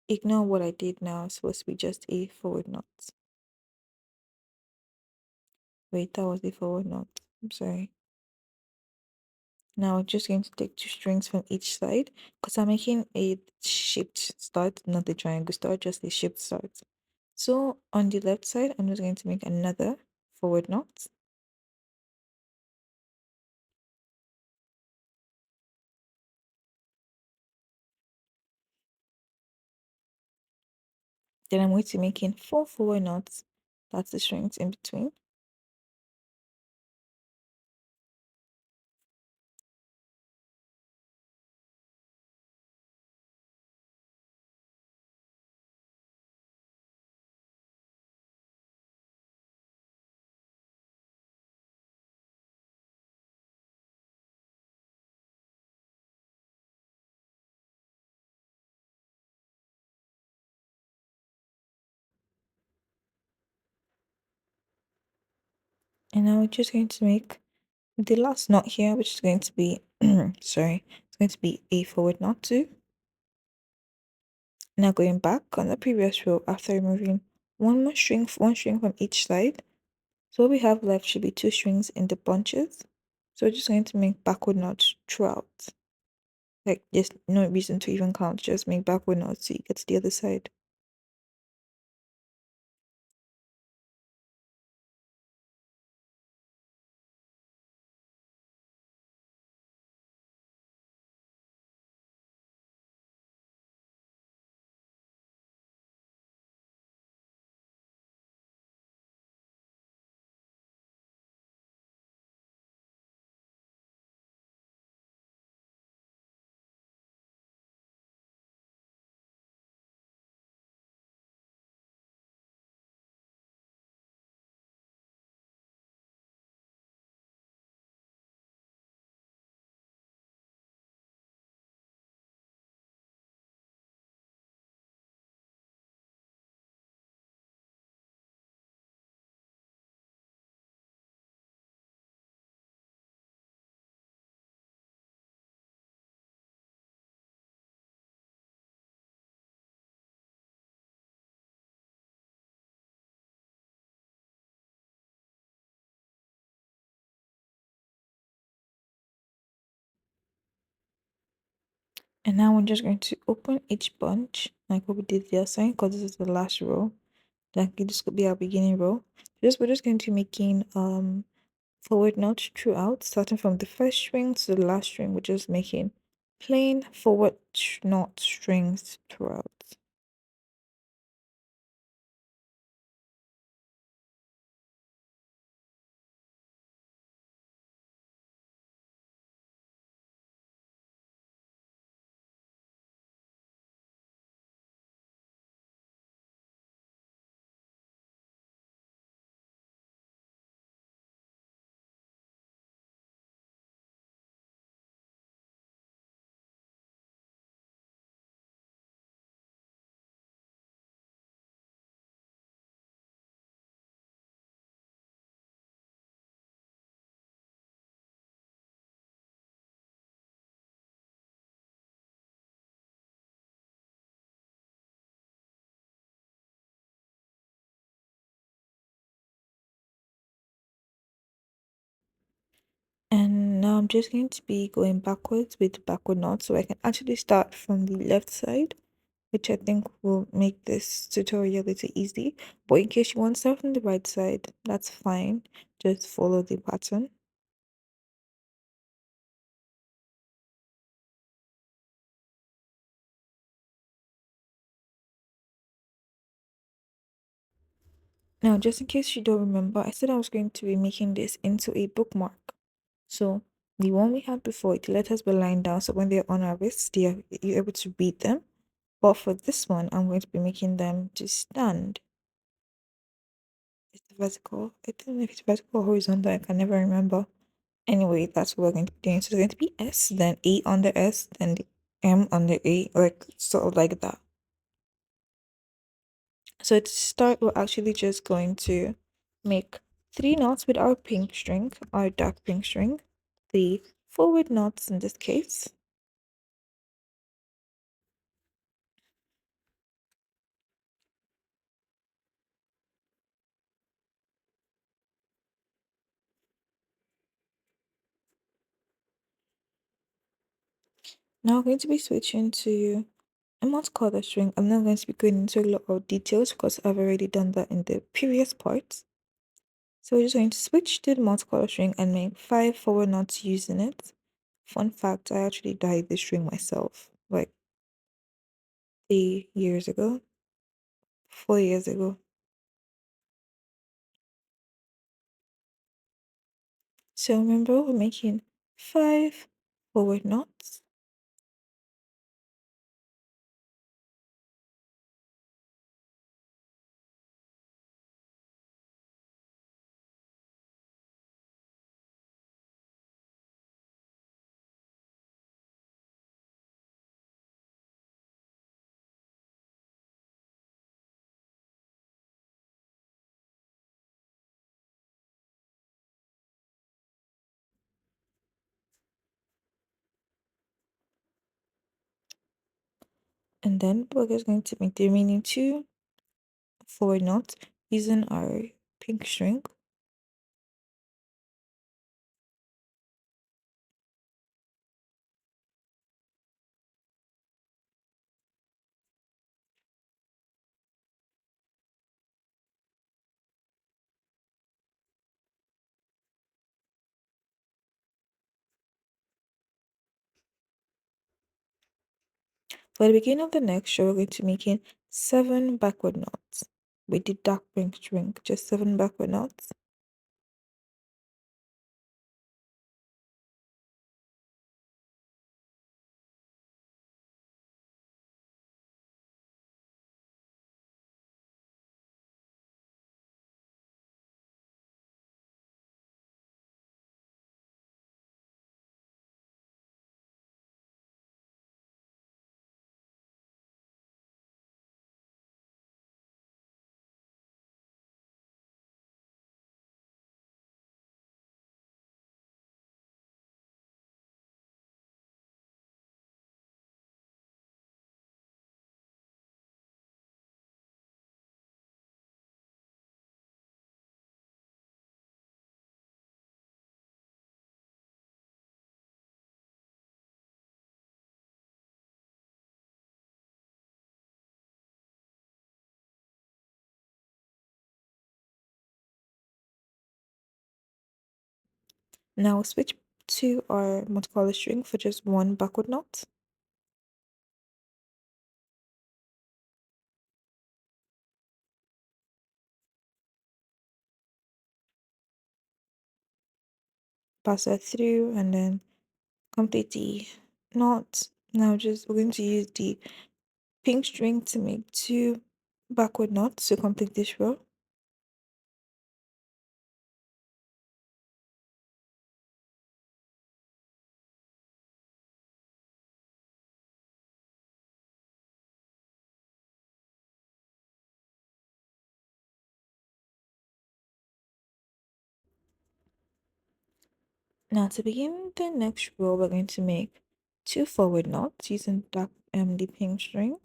Ignore what I did now, it's supposed to be just a forward knot. Wait, that was a forward knot. I'm sorry. Now we're just going to take two strings from each side because I'm making a shaped start, not a triangle start, just a shaped start. So on the left side, I'm just going to make another forward knot. Then I'm going to make in four forward knots. That's the strings in between. And now we're just going to make the last knot here, which is going to be, sorry, it's going to be a forward knot too. Now going back on the previous row after removing one string from each side. So what we have left should be two strings in the bunches. So we're just going to make backward knots throughout. Like there's no reason to even count, just make backward knots so you get to the other side. And now we're just going to open each bunch like what we did the other side because this is the last row. Like this could be our beginning row. We're just going to be making forward knots throughout, starting from the first string to the last string. We're just making plain forward knot strings throughout. And now I'm just going to be going backwards with backward knots so I can actually start from the left side, which I think will make this tutorial a little easy. But in case you want to start from the right side, that's fine. Just follow the pattern. Now, just in case you don't remember, I said I was going to be making this into a bookmark. So the one we had before, the letters were lying down, so when they're on our wrists, you're able to read them. But for this one, I'm going to be making them to stand. It's vertical. I don't know if it's vertical or horizontal. I can never remember. Anyway, that's what we're going to be doing. So it's going to be S, then A on the S, then the M on the A, like sort of like that. So to start, we're actually just going to make 3 knots with our pink string, our dark pink string, the forward knots in this case. Now I'm going to be switching to a multicolor string. I'm not going to be going into a lot of details because I've already done that in the previous parts. So we're just going to switch to the multicolor string and make 5 forward knots using it. Fun fact, I actually dyed this string myself like 3 years ago, 4 years ago. So remember, we're making 5 forward knots. And then we're just going to make the remaining 2 forward knots using our pink string. For the beginning of the next row, we're going to be making 7 backward knots with the dark pink string, just 7 backward knots. Now switch to our multicolor string for just 1 backward knot. Pass that through and then complete the knot. Now just we're going to use the pink string to make 2 backward knots to complete this row. Now to begin the next row, we're going to make 2 forward knots using the pink string.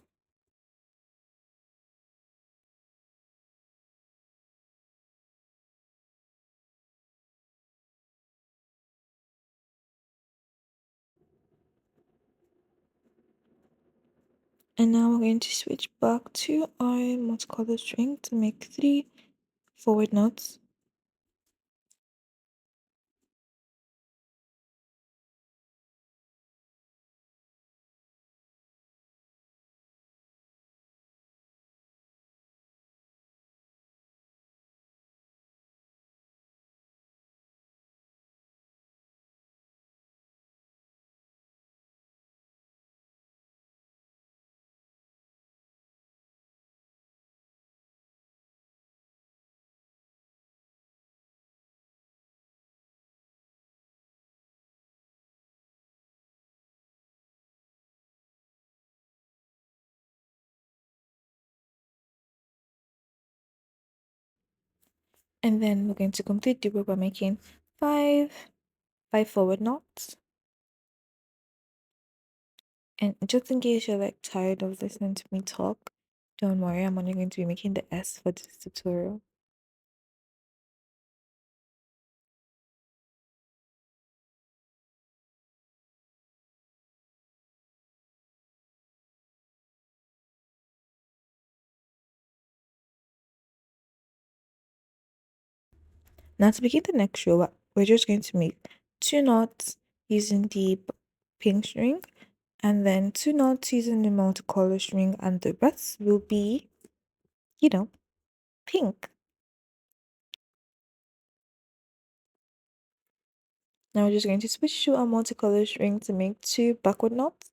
And now we're going to switch back to our multicolor string to make 3 forward knots. And then we're going to complete the row by making five, five forward knots. And just in case you're like tired of listening to me talk, don't worry, I'm only going to be making the S for this tutorial. Now to begin the next row, we're just going to make two knots using the pink string and then two knots using the multicolor string, and the rest will be, you know, pink. Now we're just going to switch to a multicolor string to make two backward knots.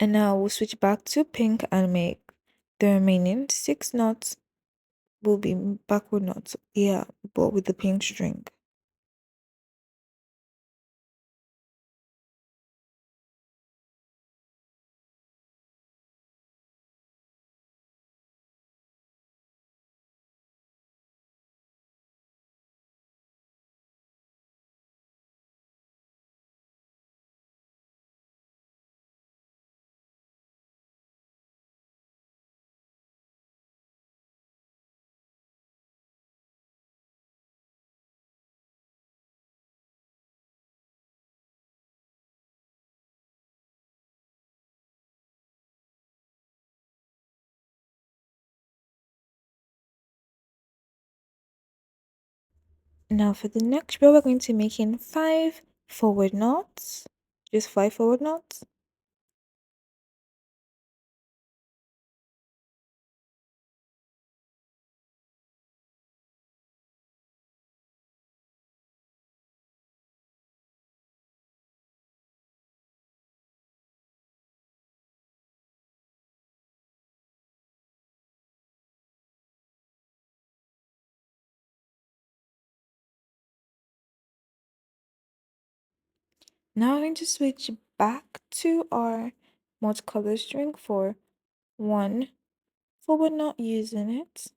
And now we'll switch back to pink and make the remaining six knots will be backward knots. Yeah, but with the pink string. Now for the next row, we're going to make in five forward knots. Just five forward knots. Now I'm going to switch back to our multicolor string for one forward knot using it.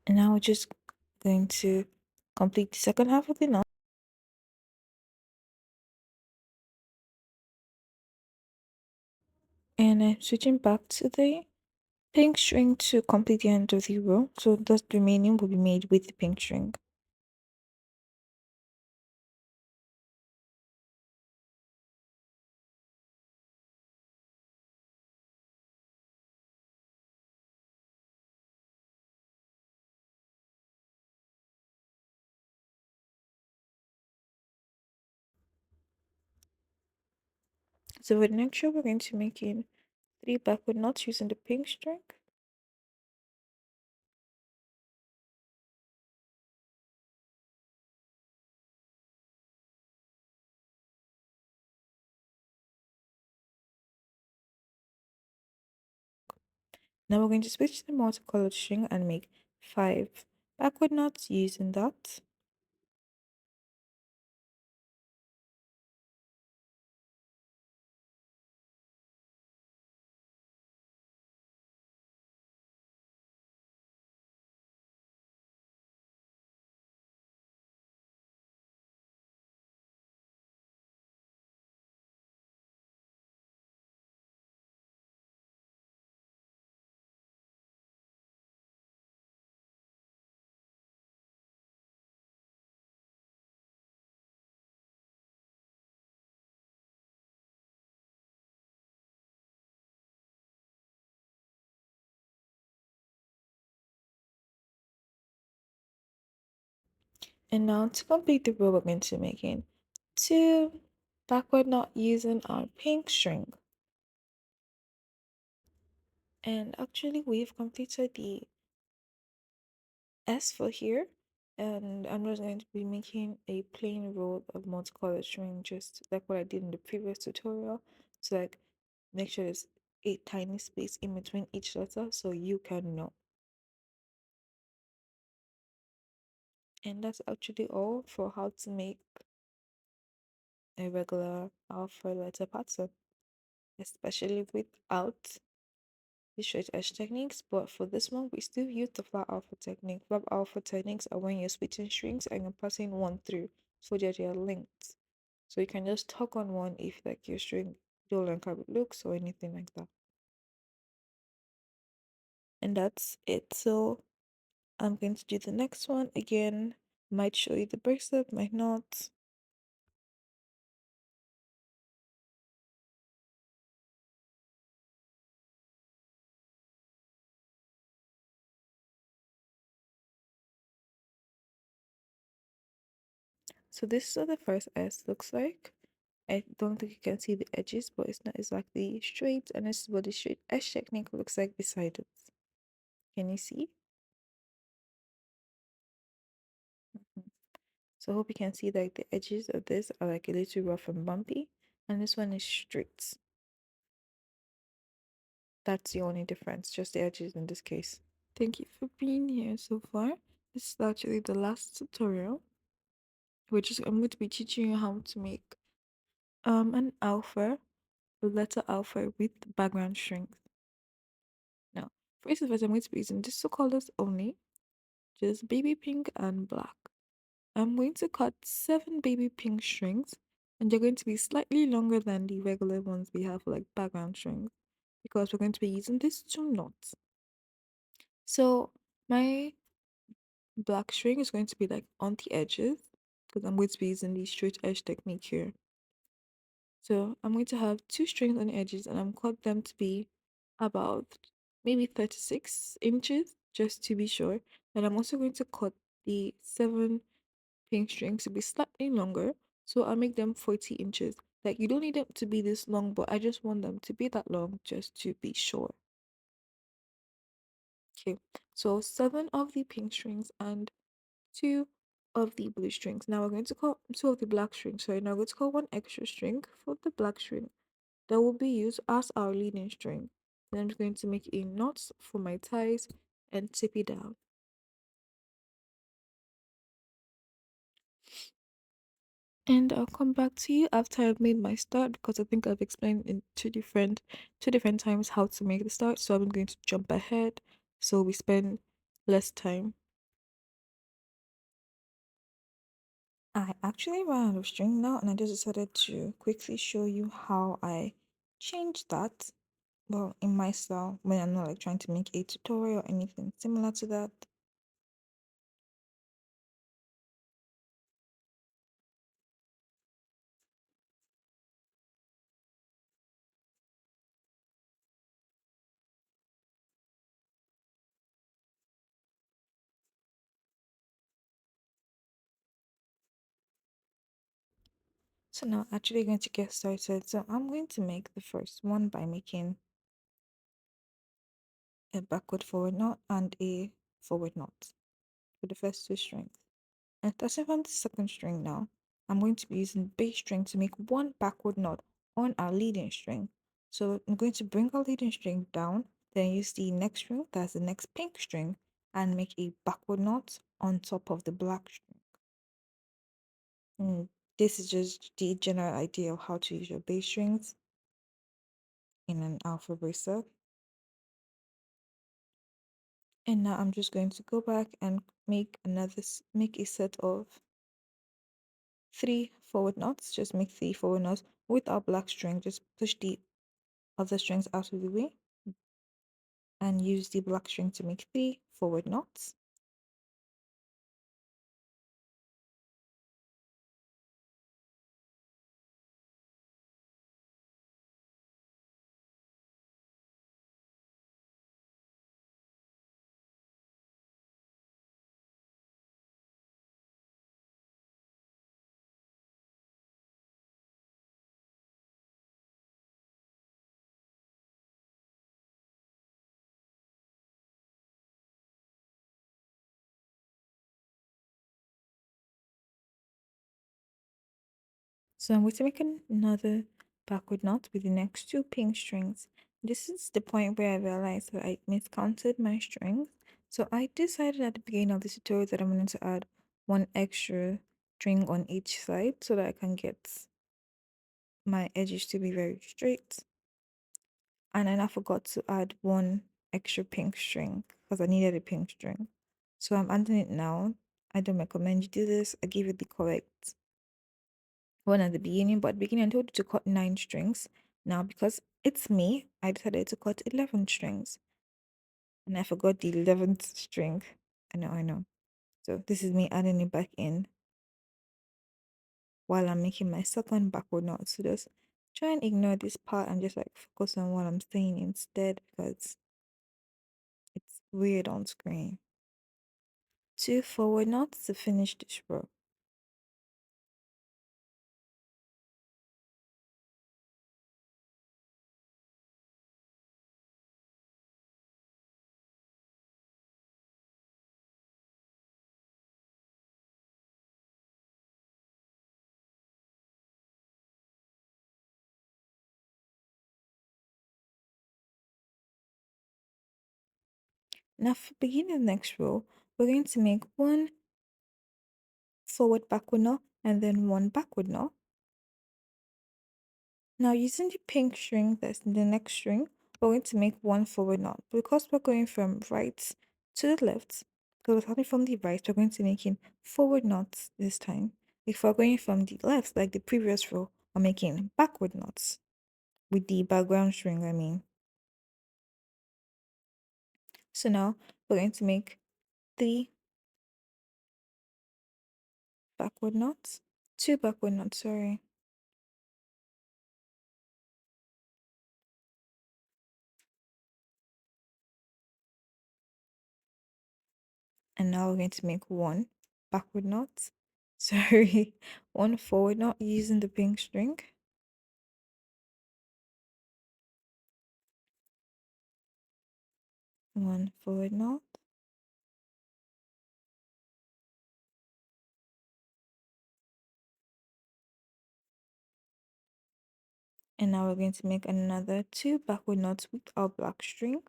And now we're just going to complete the second half of the knot. And I'm switching back to the pink string to complete the end of the row. So the remaining will be made with the pink string. So for the next row, we're going to make in three backward knots using the pink string. Now we're going to switch to the multicolored string and make five backward knots using that. And now to complete the row, we're going to make in two backward knot using our pink string. And actually we've completed the S for here. And I'm just going to be making a plain roll of multicolored string, just like what I did in the previous tutorial, to like make sure there's a tiny space in between each letter so you can know. And that's actually all for how to make a regular alpha letter pattern, especially without the straight edge techniques. But for this one, we still use the flat alpha technique. Flat alpha techniques are when you're switching strings and you're passing one through so that they are linked. So you can just tug on one if like your string don't like how it looks or anything like that. And that's it. So I'm going to do the next one again. Might show you the bracelet, might not. So this is what the first S looks like. I don't think you can see the edges, but it's not exactly straight, and this is what the straight edge technique looks like beside it. Can you see? Mhm. So I hope you can see like the edges of this are like a little rough and bumpy, and this one is straight. That's the only difference, just the edges in this case. Thank you for being here so far. This is actually the last tutorial, which is I'm going to be teaching you how to make an alpha, the letter alpha with background strings. Now, first of all, I'm going to be using these two colors only, just baby pink and black. I'm going to cut 7 baby pink strings, and they're going to be slightly longer than the regular ones we have for like background strings because we're going to be using these 2 knots. So my black string is going to be like on the edges because I'm going to be using the straight edge technique here. So I'm going to have 2 strings on the edges and I'm cut them to be about maybe 36 inches just to be sure. And I'm also going to cut the 7 pink strings to be slightly longer. So I'll make them 40 inches. Like you don't need them to be this long, but I just want them to be that long just to be sure. Okay, so 7 of the pink strings and 2 of the blue strings. Now we're going to call 2 of the black strings. So now we're going to call one extra string for the black string that will be used as our leading string. Then I'm just going to make a knot for my ties and tip it down. And I'll come back to you after I've made my start because I think I've explained in two different times how to make the start. So I'm going to jump ahead so we spend less time. I actually ran out of string now and I just decided to quickly show you how I changed that. Well, in my style, when I'm not like trying to make a tutorial or anything similar to that. So now actually going to get started. So I'm going to make the first one by making a backward forward knot and a forward knot for the first 2 strings. And starting from the second string now, I'm going to be using bass string to make one backward knot on our leading string. So I'm going to bring our leading string down, then use the next string, that's the next pink string, and make a backward knot on top of the black string. And this is just the general idea of how to use your bass strings in an alpha bracelet. And now I'm just going to go back and make a set of 3 forward knots. Just make 3 forward knots with our black string. Just push the other strings out of the way and use the black string to make 3 forward knots. So I'm going to make another backward knot with the next two pink strings. This is the point where I realized that I miscounted my strings. So I decided at the beginning of this tutorial that I'm going to add one extra string on each side so that I can get my edges to be very straight. And then I forgot to add one extra pink string because I needed a pink string. So I'm adding it now. I don't recommend you do this. I give you the correct one at the beginning, but at the beginning I told you to cut 9 strings. Now because it's me, I decided to cut 11 strings. And I forgot the 11th string. I know. So this is me adding it back in while I'm making my second backward knot. So just try and ignore this part and just like focus on what I'm saying instead because it's weird on screen. 2 forward knots to finish this row. Now for beginning the next row, we're going to make one forward backward knot and then one backward knot. Now using the pink string that's in the next string, we're going to make one forward knot. Because we're going from right to the left, because we're starting from the right, we're going to make in forward knots this time. If we're going from the left, like the previous row, we're making backward knots with the background string, I mean. So now we're going to make 3 backward knots, 2 backward knots, sorry. And now we're going to make one backward knot, sorry, one forward knot using the pink string. One forward knot. And now we're going to make another 2 backward knots with our black string.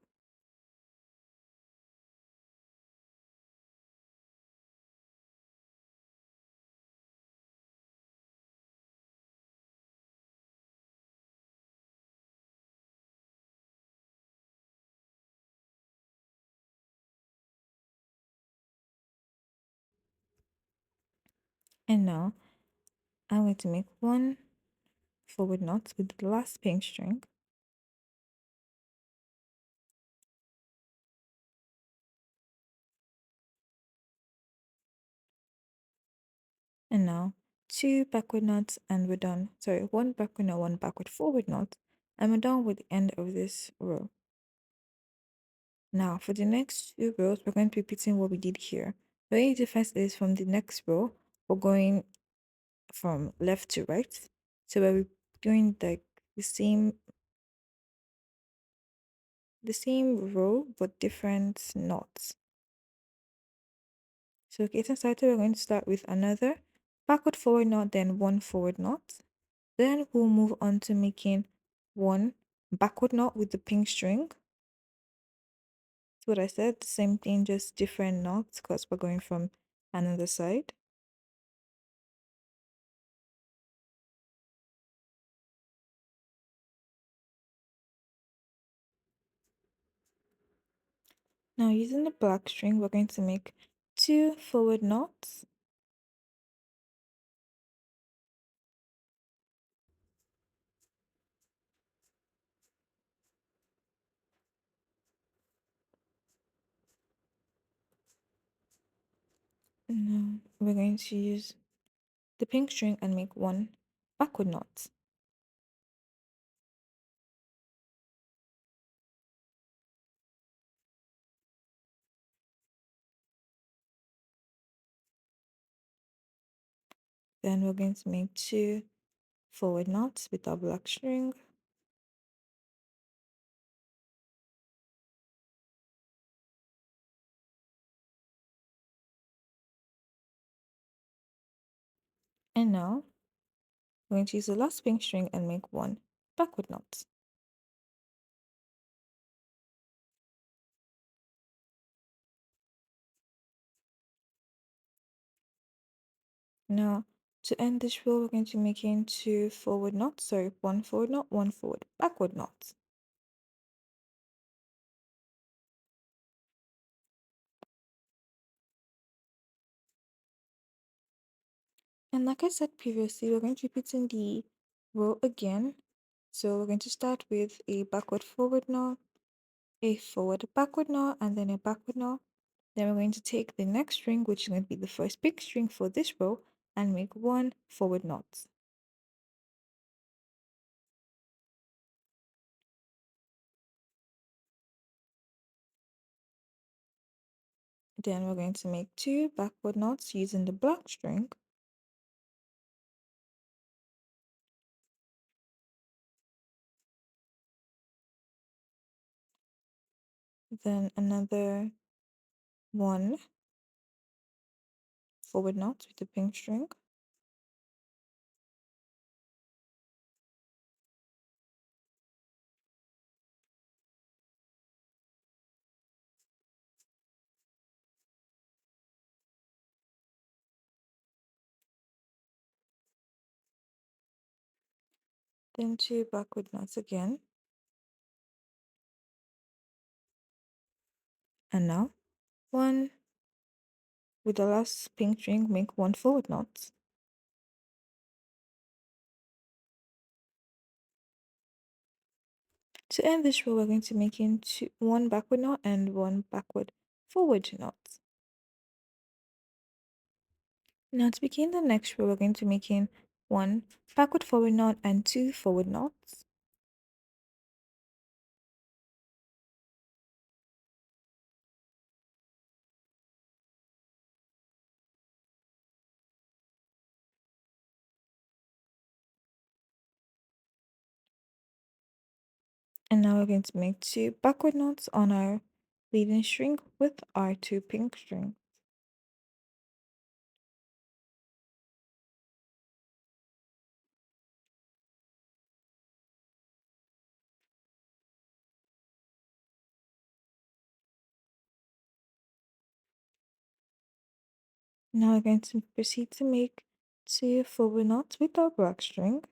And now I'm going to make one forward knot with the last pink string. And now 2 backward knots and we're done. Sorry, one backward knot, one backward forward knot, and we're done with the end of this row. Now for the next 2 rows, we're going to be repeating what we did here. The only difference is from the next row, we're going from left to right. So we're doing like the same row but different knots. So getting started, we're going to start with another backward forward knot, then one forward knot. Then we'll move on to making one backward knot with the pink string. That's what I said, the same thing, just different knots because we're going from another side. Now using the black string, we're going to make 2 forward knots. Now we're going to use the pink string and make one backward knot. Then we're going to make 2 forward knots with our black string. And now We're going to use the last pink string and make one backward knot. Now, to end this row, we're going to make in two forward knots. Sorry, one forward knot, one forward backward knot. And like I said previously, we're going to repeat in the row again. So we're going to start with a backward forward knot, a forward backward knot, and then a backward knot. Then we're going to take the next string, which is going to be the first big string for this row, and make one forward knot. Then we're going to make two backward knots using the black string. Then another one forward knot with the pink string. Then two backward knots again. And now one with the last pink string, make one forward knot. To end this row, we're going to make in one backward knot and one backward forward knot. Now to begin the next row, we're going to make in one backward forward knot and two forward knots. And now we're going to make two backward knots on our leading string with our two pink strings. Now we're going to proceed to make two forward knots with our black string,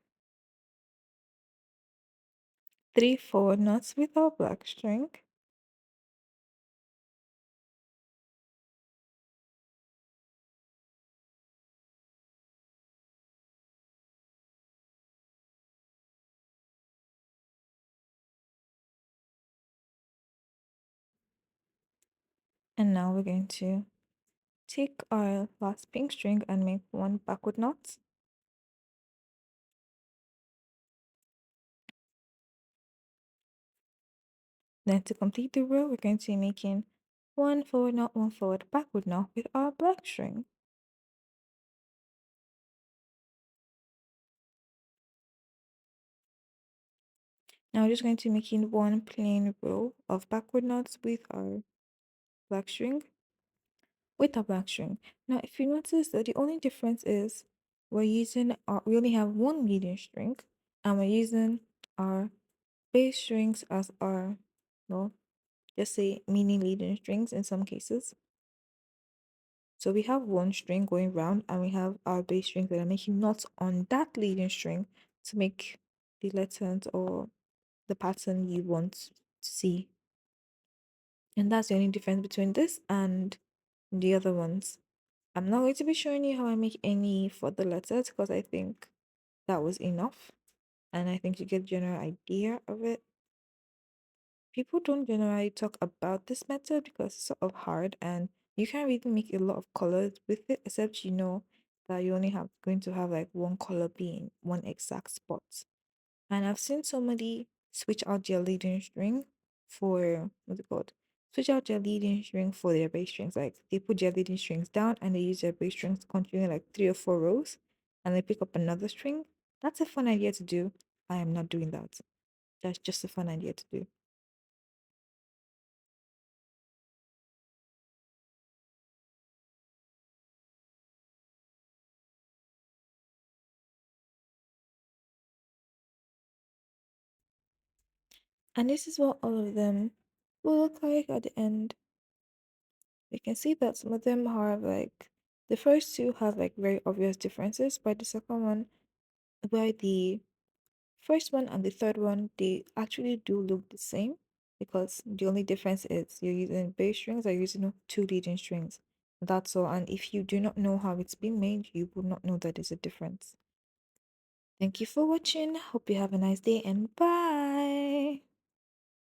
three forward knots with our black string, and now we're going to take our last pink string and make one backward knot. Then to complete the row, we're going to be making one forward knot, one forward backward knot with our black string. Now we're just going to be making one plain row of backward knots with our black string. Now, if you notice that the only difference is we only have one leading string, and we're using our bass strings as our, well, just say mini leading strings in some cases. So we have one string going round, and we have our bass strings that are making knots on that leading string to make the letters or the pattern you want to see. And that's the only difference between this and the other ones. I'm not going to be showing you how I make any for the letters because I think that was enough. And I think you get a general idea of it. People don't generally talk about this method because it's sort of hard and you can't really make a lot of colors with it, except you know that you only have going to have like one color being one exact spot. And I've seen somebody switch out their leading string for what's it called? Switch out their leading string for their bass strings. Like they put their leading strings down and they use their bass strings to continue like three or four rows and they pick up another string. That's a fun idea to do. I am not doing that. That's just a fun idea to do. And this is what all of them will look like at the end. We can see that some of them have like the first two have like very obvious differences, but the second one, where the first one and the third one, they actually do look the same because the only difference is you're using bass strings or using two leading strings. That's all. And if you do not know how it's being made, you would not know that there's a difference. Thank you for watching. Hope you have a nice day and bye.